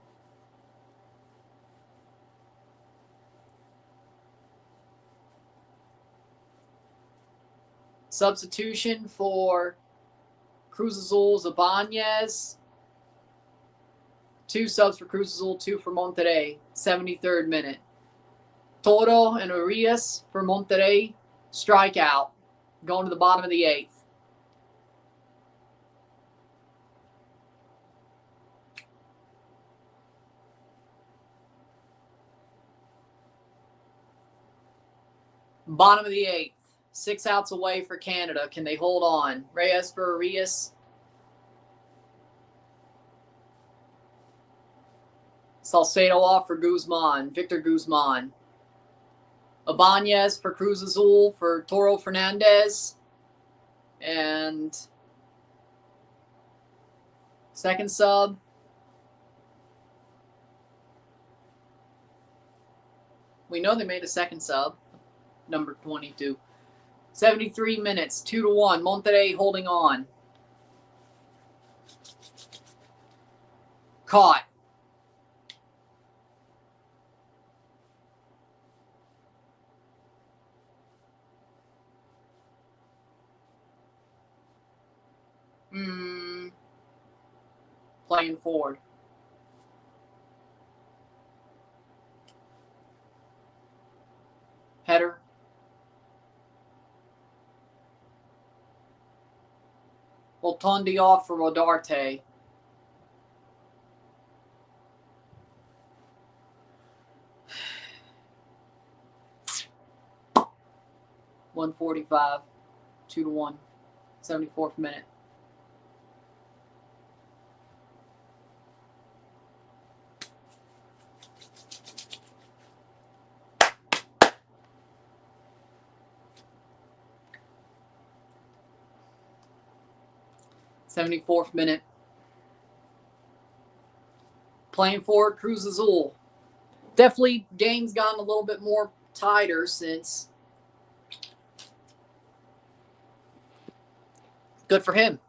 Substitution for Cruz Azul, Ibanez. 2 subs for Cruz Azul, 2 for Monterrey. 73rd minute. Toro and Arias for Monterrey. Strikeout. Going to the bottom of the 8th. Bottom of the 8th. 6 outs away for Canada. Can they hold on? Reyes for Arias. Salcedo off for Guzman. Victor Guzman. Ibanez for Cruz Azul for Toro Fernandez. And second sub. We know they made a second sub, number 22. 73 minutes, 2-1. Monterrey holding on. Caught. Playing forward. Header. Voltondi off for Rodarte. .145, 2-1, 74th minute. '74th minute. Playing forward, Cruz Azul. Definitely, game's gotten a little bit more tighter since. Good for him.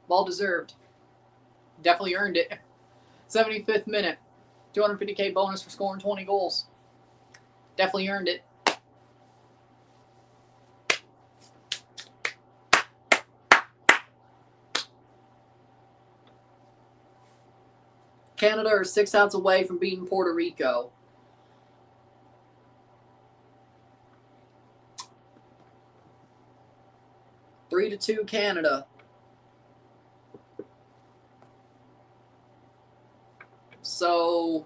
Well deserved. Definitely earned it. 75th minute. 250K bonus for scoring 20 goals. Definitely earned it. Canada are 6 outs away from beating Puerto Rico. Three to 2 Canada. So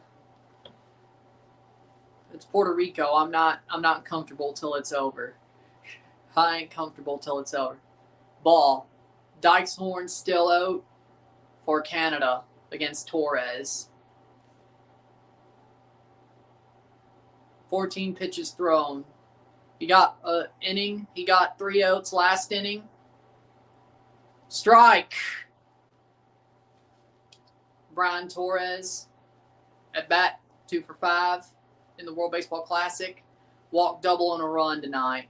it's Puerto Rico. I'm not comfortable till it's over. I ain't comfortable till it's over. Ball. Dykeshorn still out for Canada against Torres. 14 pitches thrown. He got an inning. He got 3 outs last inning. Strike. Brian Torres at bat, 2 for 5 in the World Baseball Classic. Walk, double, and a run tonight.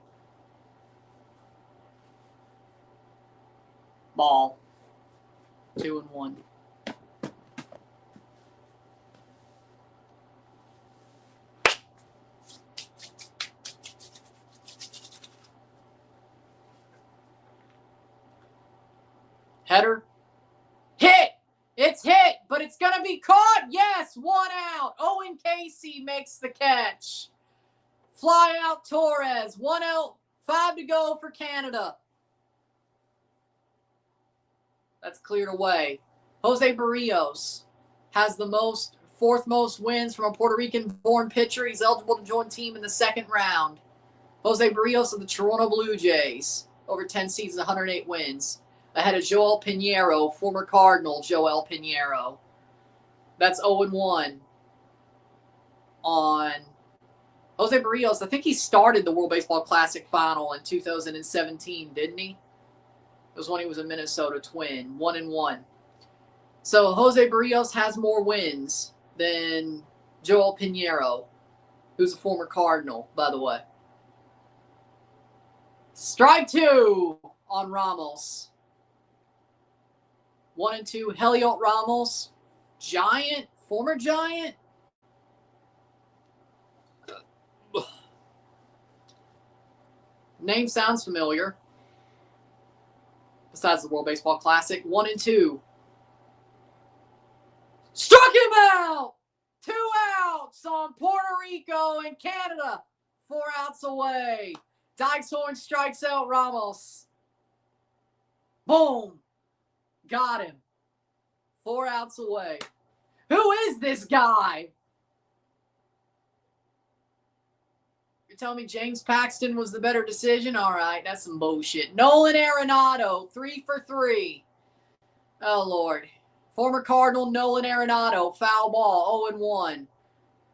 Ball. 2-1. Header. Hit! It's hit, but it's going to be caught. Yes, 1 out. Owen Casey makes the catch. Fly out Torres. 1 out, 5 to go for Canada. That's cleared away. Jose Barrios has the 4th most wins from a Puerto Rican-born pitcher. He's eligible to join team in the 2nd round. Jose Barrios of the Toronto Blue Jays. Over 10 seasons, 108 wins. Ahead of Joel Pinheiro, former Cardinal Joel Pinheiro. That's 0-1 on Jose Barrios. I think he started the World Baseball Classic final in 2017, didn't he? It was when he was a Minnesota Twin. 1-1. So Jose Barrios has more wins than Joel Pinheiro, who's a former Cardinal, by the way. Strike 2 on Ramos. 1-2, Heliot Ramos, Giant, former Giant. Name sounds familiar. Besides the World Baseball Classic, 1-2. Struck him out! 2 outs on Puerto Rico and Canada. 4 outs away. Dykeshorn strikes out Ramos. Boom. Got him. 4 outs away. Who is this guy? You're telling me James Paxton was the better decision? All right, that's some bullshit. Nolan Arenado, 3 for 3. Oh, Lord. Former Cardinal Nolan Arenado, foul ball, 0-1.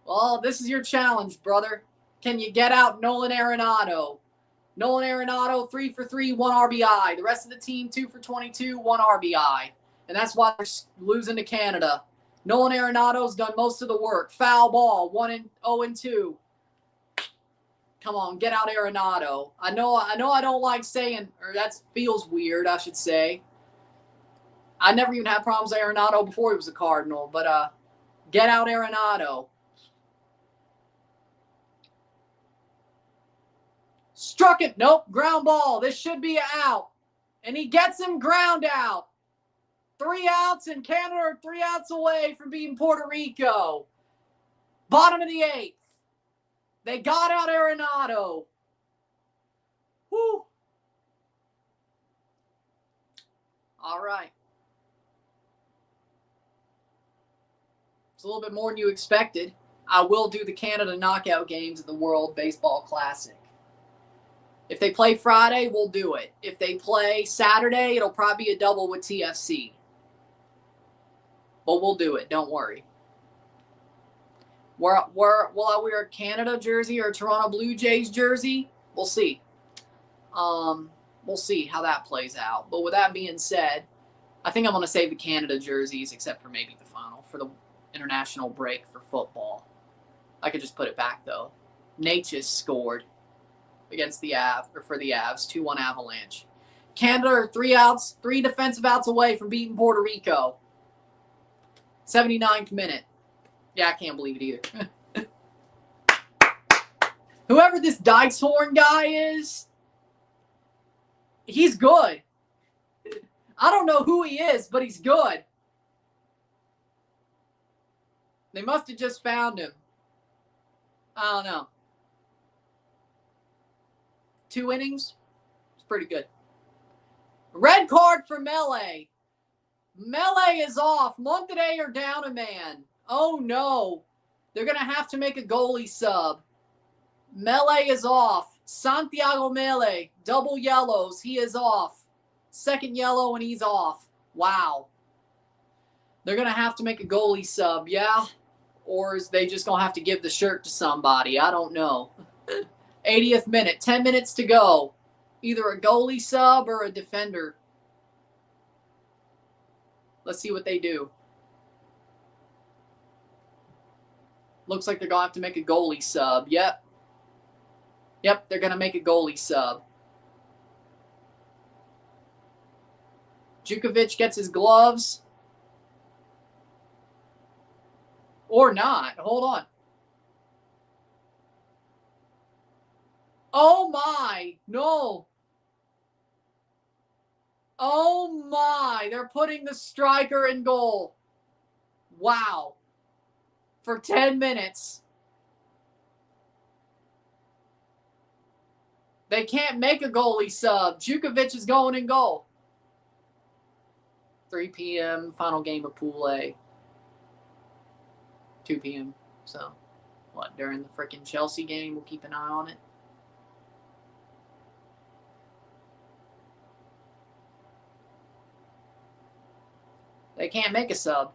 Well, this is your challenge, brother. Can you get out Nolan Arenado? Nolan Arenado, 3 for 3, 1 RBI. The rest of the team, 2 for 22, 1 RBI. And that's why they're losing to Canada. Nolan Arenado's done most of the work. Foul ball, 0-2. Come on, get out Arenado. I know I don't like saying, or that feels weird, I should say. I never even had problems with Arenado before he was a Cardinal, but get out Arenado. Struck it. Nope, ground ball. This should be an out. And he gets him ground out. 3 outs, and Canada are 3 outs away from beating Puerto Rico. Bottom of the 8th. They got out Arenado. Whew. All right. It's a little bit more than you expected. I will do the Canada knockout games at the World Baseball Classic. If they play Friday, we'll do it. If they play Saturday, it'll probably be a double with TFC. But we'll do it. Don't worry. Will I wear a Canada jersey or a Toronto Blue Jays jersey? We'll see. We'll see how that plays out. But with that being said, I think I'm going to save the Canada jerseys, except for maybe the final, for the international break for football. I could just put it back, though. Nate just scored against the for the Avs, 2-1 Avalanche. Canada are 3 outs, 3 defensive outs away from beating Puerto Rico. 79th minute. Yeah, I can't believe it either. Whoever this Dykeshorn guy is, he's good. I don't know who he is, but he's good. They must have just found him. I don't know. 2 innings? It's pretty good. Red card for Mele. Mele is off. Monterrey are down a man. Oh, no. They're going to have to make a goalie sub. Mele is off. Santiago Mele, double yellows. He is off. Second yellow, and he's off. Wow. They're going to have to make a goalie sub, yeah? Or is they just going to have to give the shirt to somebody? I don't know. 80th minute. 10 minutes to go. Either a goalie sub or a defender. Let's see what they do. Looks like they're going to have to make a goalie sub. Yep. Yep, they're going to make a goalie sub. Jukovic gets his gloves. Or not. Hold on. Oh, my. No. Oh, my. They're putting the striker in goal. Wow. For 10 minutes. They can't make a goalie sub. Jukovic is going in goal. 3 p.m. Final game of Pool A. 2 p.m. So, what, during the frickin' Chelsea game, we'll keep an eye on it. They can't make a sub.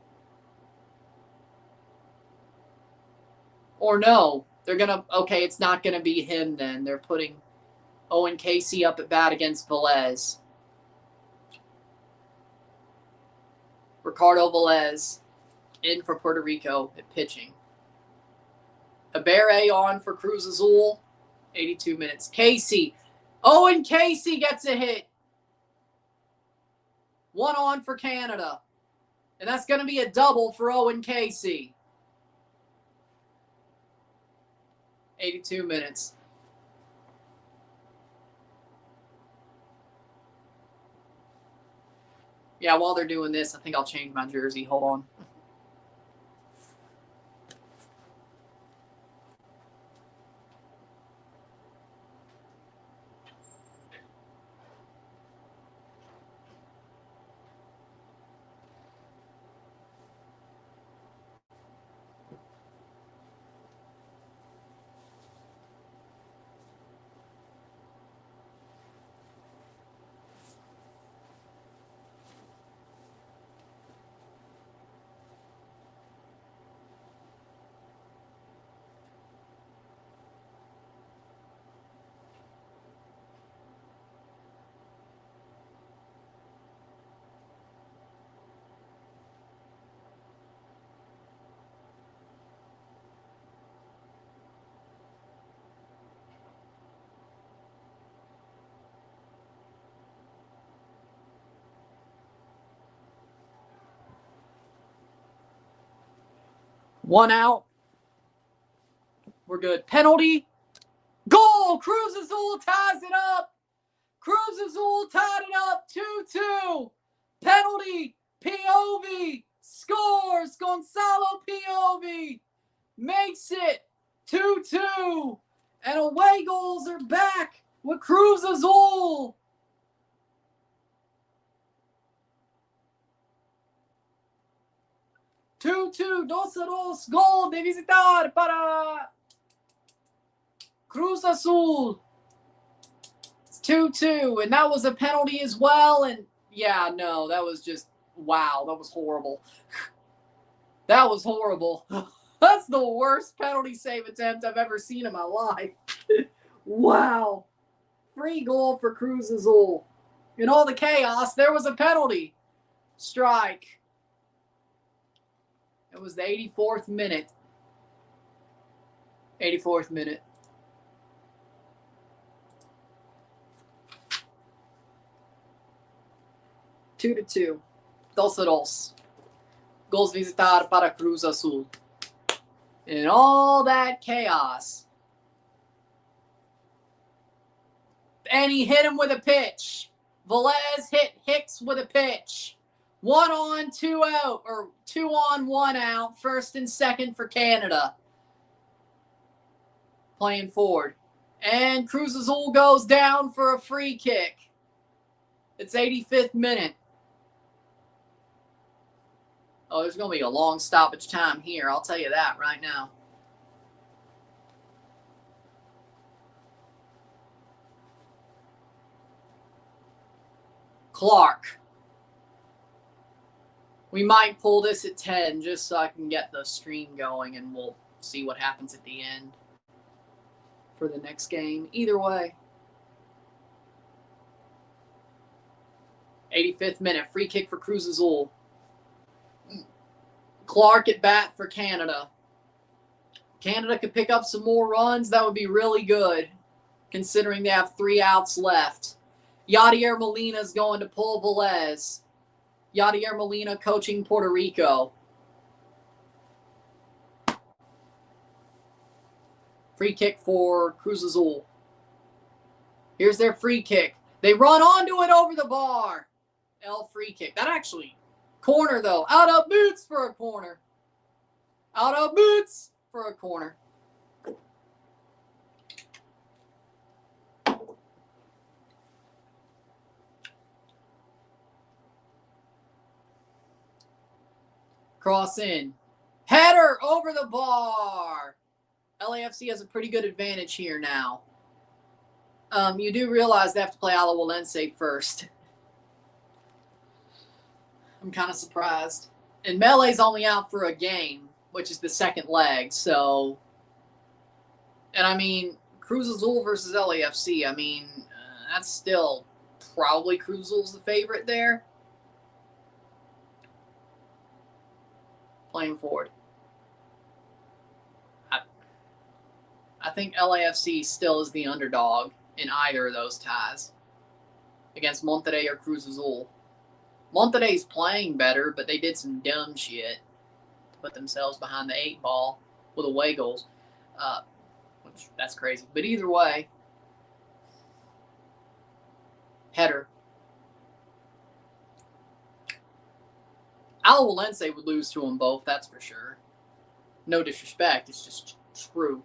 Or no, they're going to, okay, it's not going to be him then. They're putting Owen Casey up at bat against Velez. Ricardo Velez in for Puerto Rico at pitching. Ibere on for Cruz Azul, 82 minutes. Casey. Owen Casey gets a hit. 1 on for Canada. And that's going to be a double for Owen Casey. 82 minutes. Yeah, while they're doing this, I think I'll change my jersey. Hold on. 1 out. We're good. Penalty. Goal! Cruz Azul ties it up. Cruz Azul tied it up. 2-2. Penalty. POV. Scores. Gonzalo POV. Makes it 2-2. And away goals are back with Cruz Azul. Two, 2-2, gol de visitar para Cruz Azul. It's 2-2, and that was a penalty as well. And yeah, no, that was just, wow, that was horrible. That was horrible. That's the worst penalty save attempt I've ever seen in my life. Wow. Free goal for Cruz Azul. In all the chaos, there was a penalty. Strike. It was the 84th minute. 84th minute. Two to 2. 2-2. Goals visitar para Cruz Azul. In all that chaos. And he hit him with a pitch. Velez hit Hicks with a pitch. 1 on, 2 out, or 2 on, 1 out. First and second for Canada. Playing forward. And Cruz Azul goes down for a free kick. It's 85th minute. Oh, there's going to be a long stoppage time here. I'll tell you that right now. Clark. We might pull this at 10 just so I can get the stream going, and we'll see what happens at the end for the next game. Either way. 85th minute. Free kick for Cruz Azul. Clark at bat for Canada. Canada could pick up some more runs. That would be really good, considering they have 3 outs left. Yadier Molina's going to pull Velez. Yadier Molina coaching Puerto Rico. Free kick for Cruz Azul. Here's their free kick. They run onto it over the bar. Free kick. That actually, corner though. Out of boots for a corner. Out of boots for a corner. Cross in. Header over the bar. LAFC has a pretty good advantage here now. You do realize they have to play Alajuelense first. I'm kind of surprised. And Mele's only out for a game, which is the second leg. So, and I mean, Cruz Azul versus LAFC, I mean, that's still probably Cruz Azul's the favorite there. Playing forward. I think LAFC still is the underdog in either of those ties against Monterrey or Cruz Azul. Monterrey's playing better, but they did some dumb shit to put themselves behind the 8 ball with away goals, which that's crazy. But either way, header. Alajuelense would lose to them both, that's for sure. No disrespect, it's just true.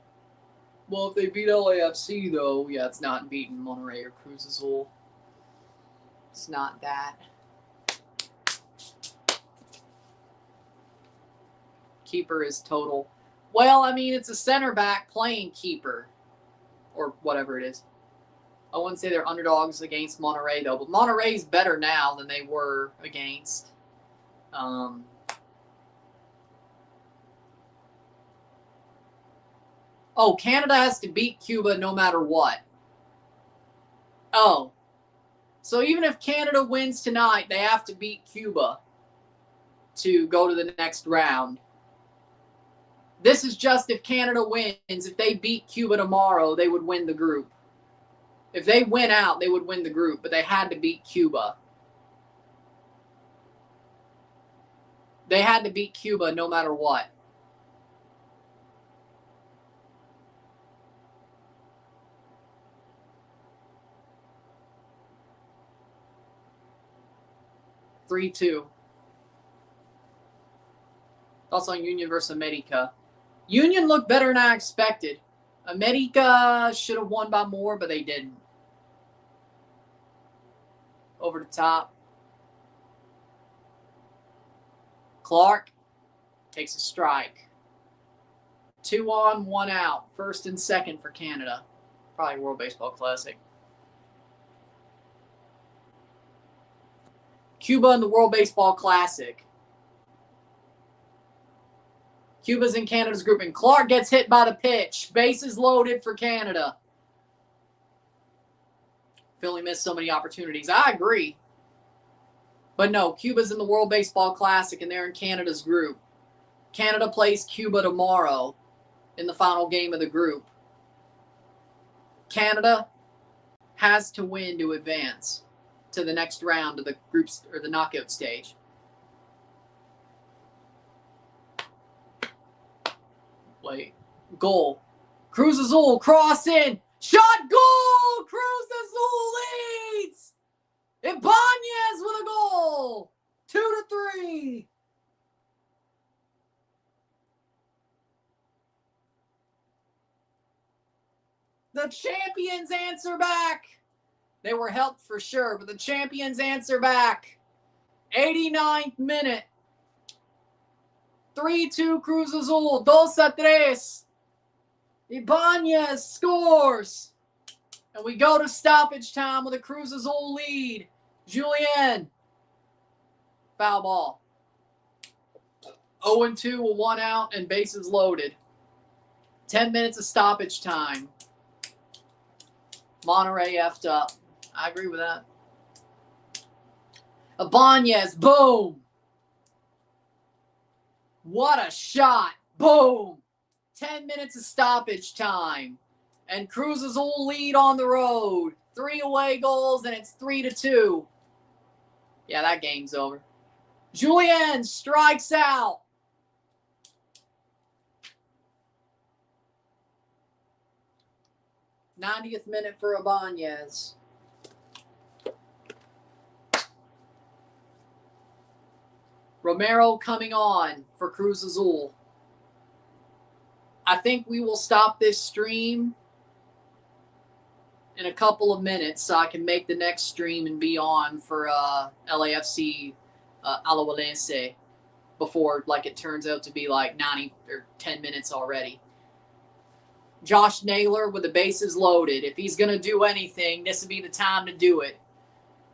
Well, if they beat LAFC, though, yeah, it's not beating Monterrey or Cruz Azul. It's not that. Keeper is total. Well, I mean, it's a center back playing keeper, or whatever it is. I wouldn't say they're underdogs against Monterrey, though, but Monterrey's better now than they were against. Oh, Canada has to beat Cuba no matter what. Oh. So even if Canada wins tonight, they have to beat Cuba to go to the next round. This is just if Canada wins. If they beat Cuba tomorrow, they would win the group. If they win out, they would win the group, but they had to beat Cuba. They had to beat Cuba no matter what. 3-2. Thoughts on Union versus America? Union looked better than I expected. America should have won by more, but they didn't. Over the top. Clark takes a strike. 2 on, 1 out. First and second for Canada. Probably World Baseball Classic. Cuba in the World Baseball Classic. Cuba's in Canada's group, and Clark gets hit by the pitch. Bases loaded for Canada. Philly missed so many opportunities. I agree. But no, Cuba's in the World Baseball Classic, and they're in Canada's group. Canada plays Cuba tomorrow in the final game of the group. Canada has to win to advance to the next round of the groups or the knockout stage. Wait. Goal. Cruz Azul cross in. Shot goal! Cruz Azul leads! Yepez with a goal! 2-3. The champions answer back. They were helped for sure, but the champions answer back. 89th minute. 3-2 Cruz Azul. 2-3. Yepez scores. And we go to stoppage time with a Cruz Azul lead. Julien. Foul ball. 0-2 with 1 out and bases loaded. 10 minutes of stoppage time. Monterrey effed up. I agree with that. Yepez, boom. What a shot. Boom. 10 minutes of stoppage time. And Cruz Azul lead on the road. 3 away goals, and it's 3-2. Yeah, that game's over. Julien strikes out. '90th minute for Yepez. Romero coming on for Cruz Azul. I think we will stop this stream in a couple of minutes so I can make the next stream and be on for LAFC Alajuelense before it turns out to be 90 or 10 minutes already. Josh Naylor with the bases loaded. If he's going to do anything, this would be the time to do it.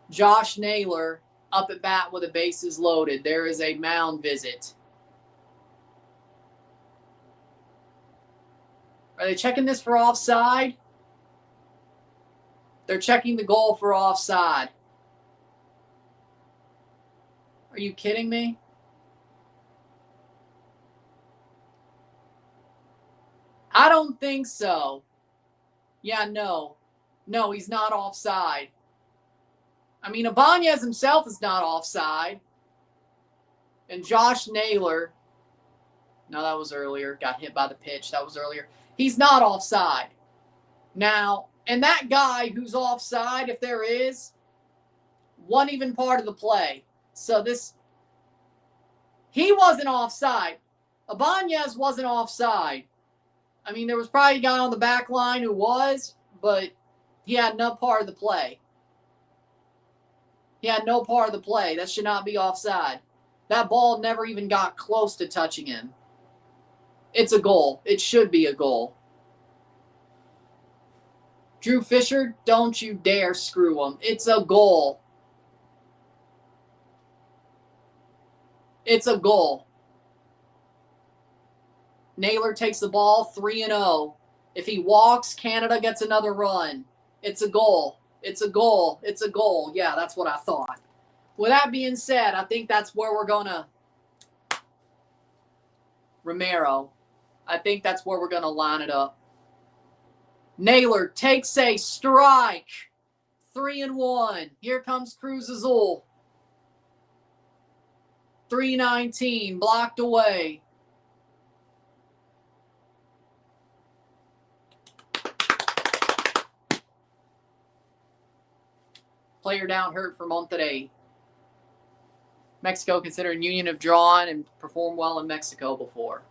Josh Naylor up at bat with the bases loaded. There is a mound visit. Are they checking this for offside? They're checking the goal for offside. Are you kidding me? I don't think so. Yeah, no. No, he's not offside. I mean, Yepez himself is not offside. And Josh Naylor, no, that was earlier. Got hit by the pitch. That was earlier. He's not offside. Now, and that guy who's offside, if there is, wasn't even part of the play. So he wasn't offside. Yepez wasn't offside. I mean, there was probably a guy on the back line who was, but he had no part of the play. He had no part of the play. That should not be offside. That ball never even got close to touching him. It's a goal. It should be a goal. Drew Fisher, don't you dare screw him. It's a goal. It's a goal. Naylor takes the ball 3-0. If he walks, Canada gets another run. It's a goal. It's a goal. It's a goal. Yeah, that's what I thought. With that being said, I think that's where we're going to Romero. I think that's where we're going to line it up. Naylor takes a strike. 3-1. Here comes Cruz Azul. 319 blocked away. Player down hurt for Monterrey. Mexico considered Union have drawn and performed well in Mexico before.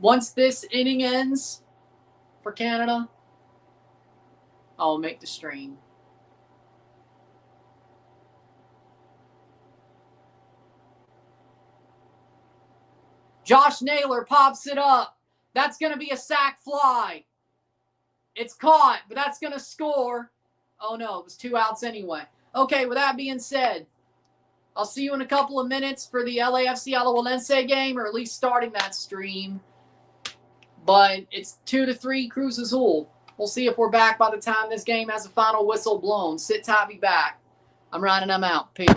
Once this inning ends for Canada, I'll make the stream. Josh Naylor pops it up. That's going to be a sac fly. It's caught, but that's going to score. Oh, no, it was 2 outs anyway. Okay, with that being said, I'll see you in a couple of minutes for the LAFC Alajuelense game, or at least starting that stream. But it's 2-3 Cruz Azul. We'll see if we're back by the time this game has a final whistle blown. Sit tight, be back. I'm Ryan and I'm out. Peace.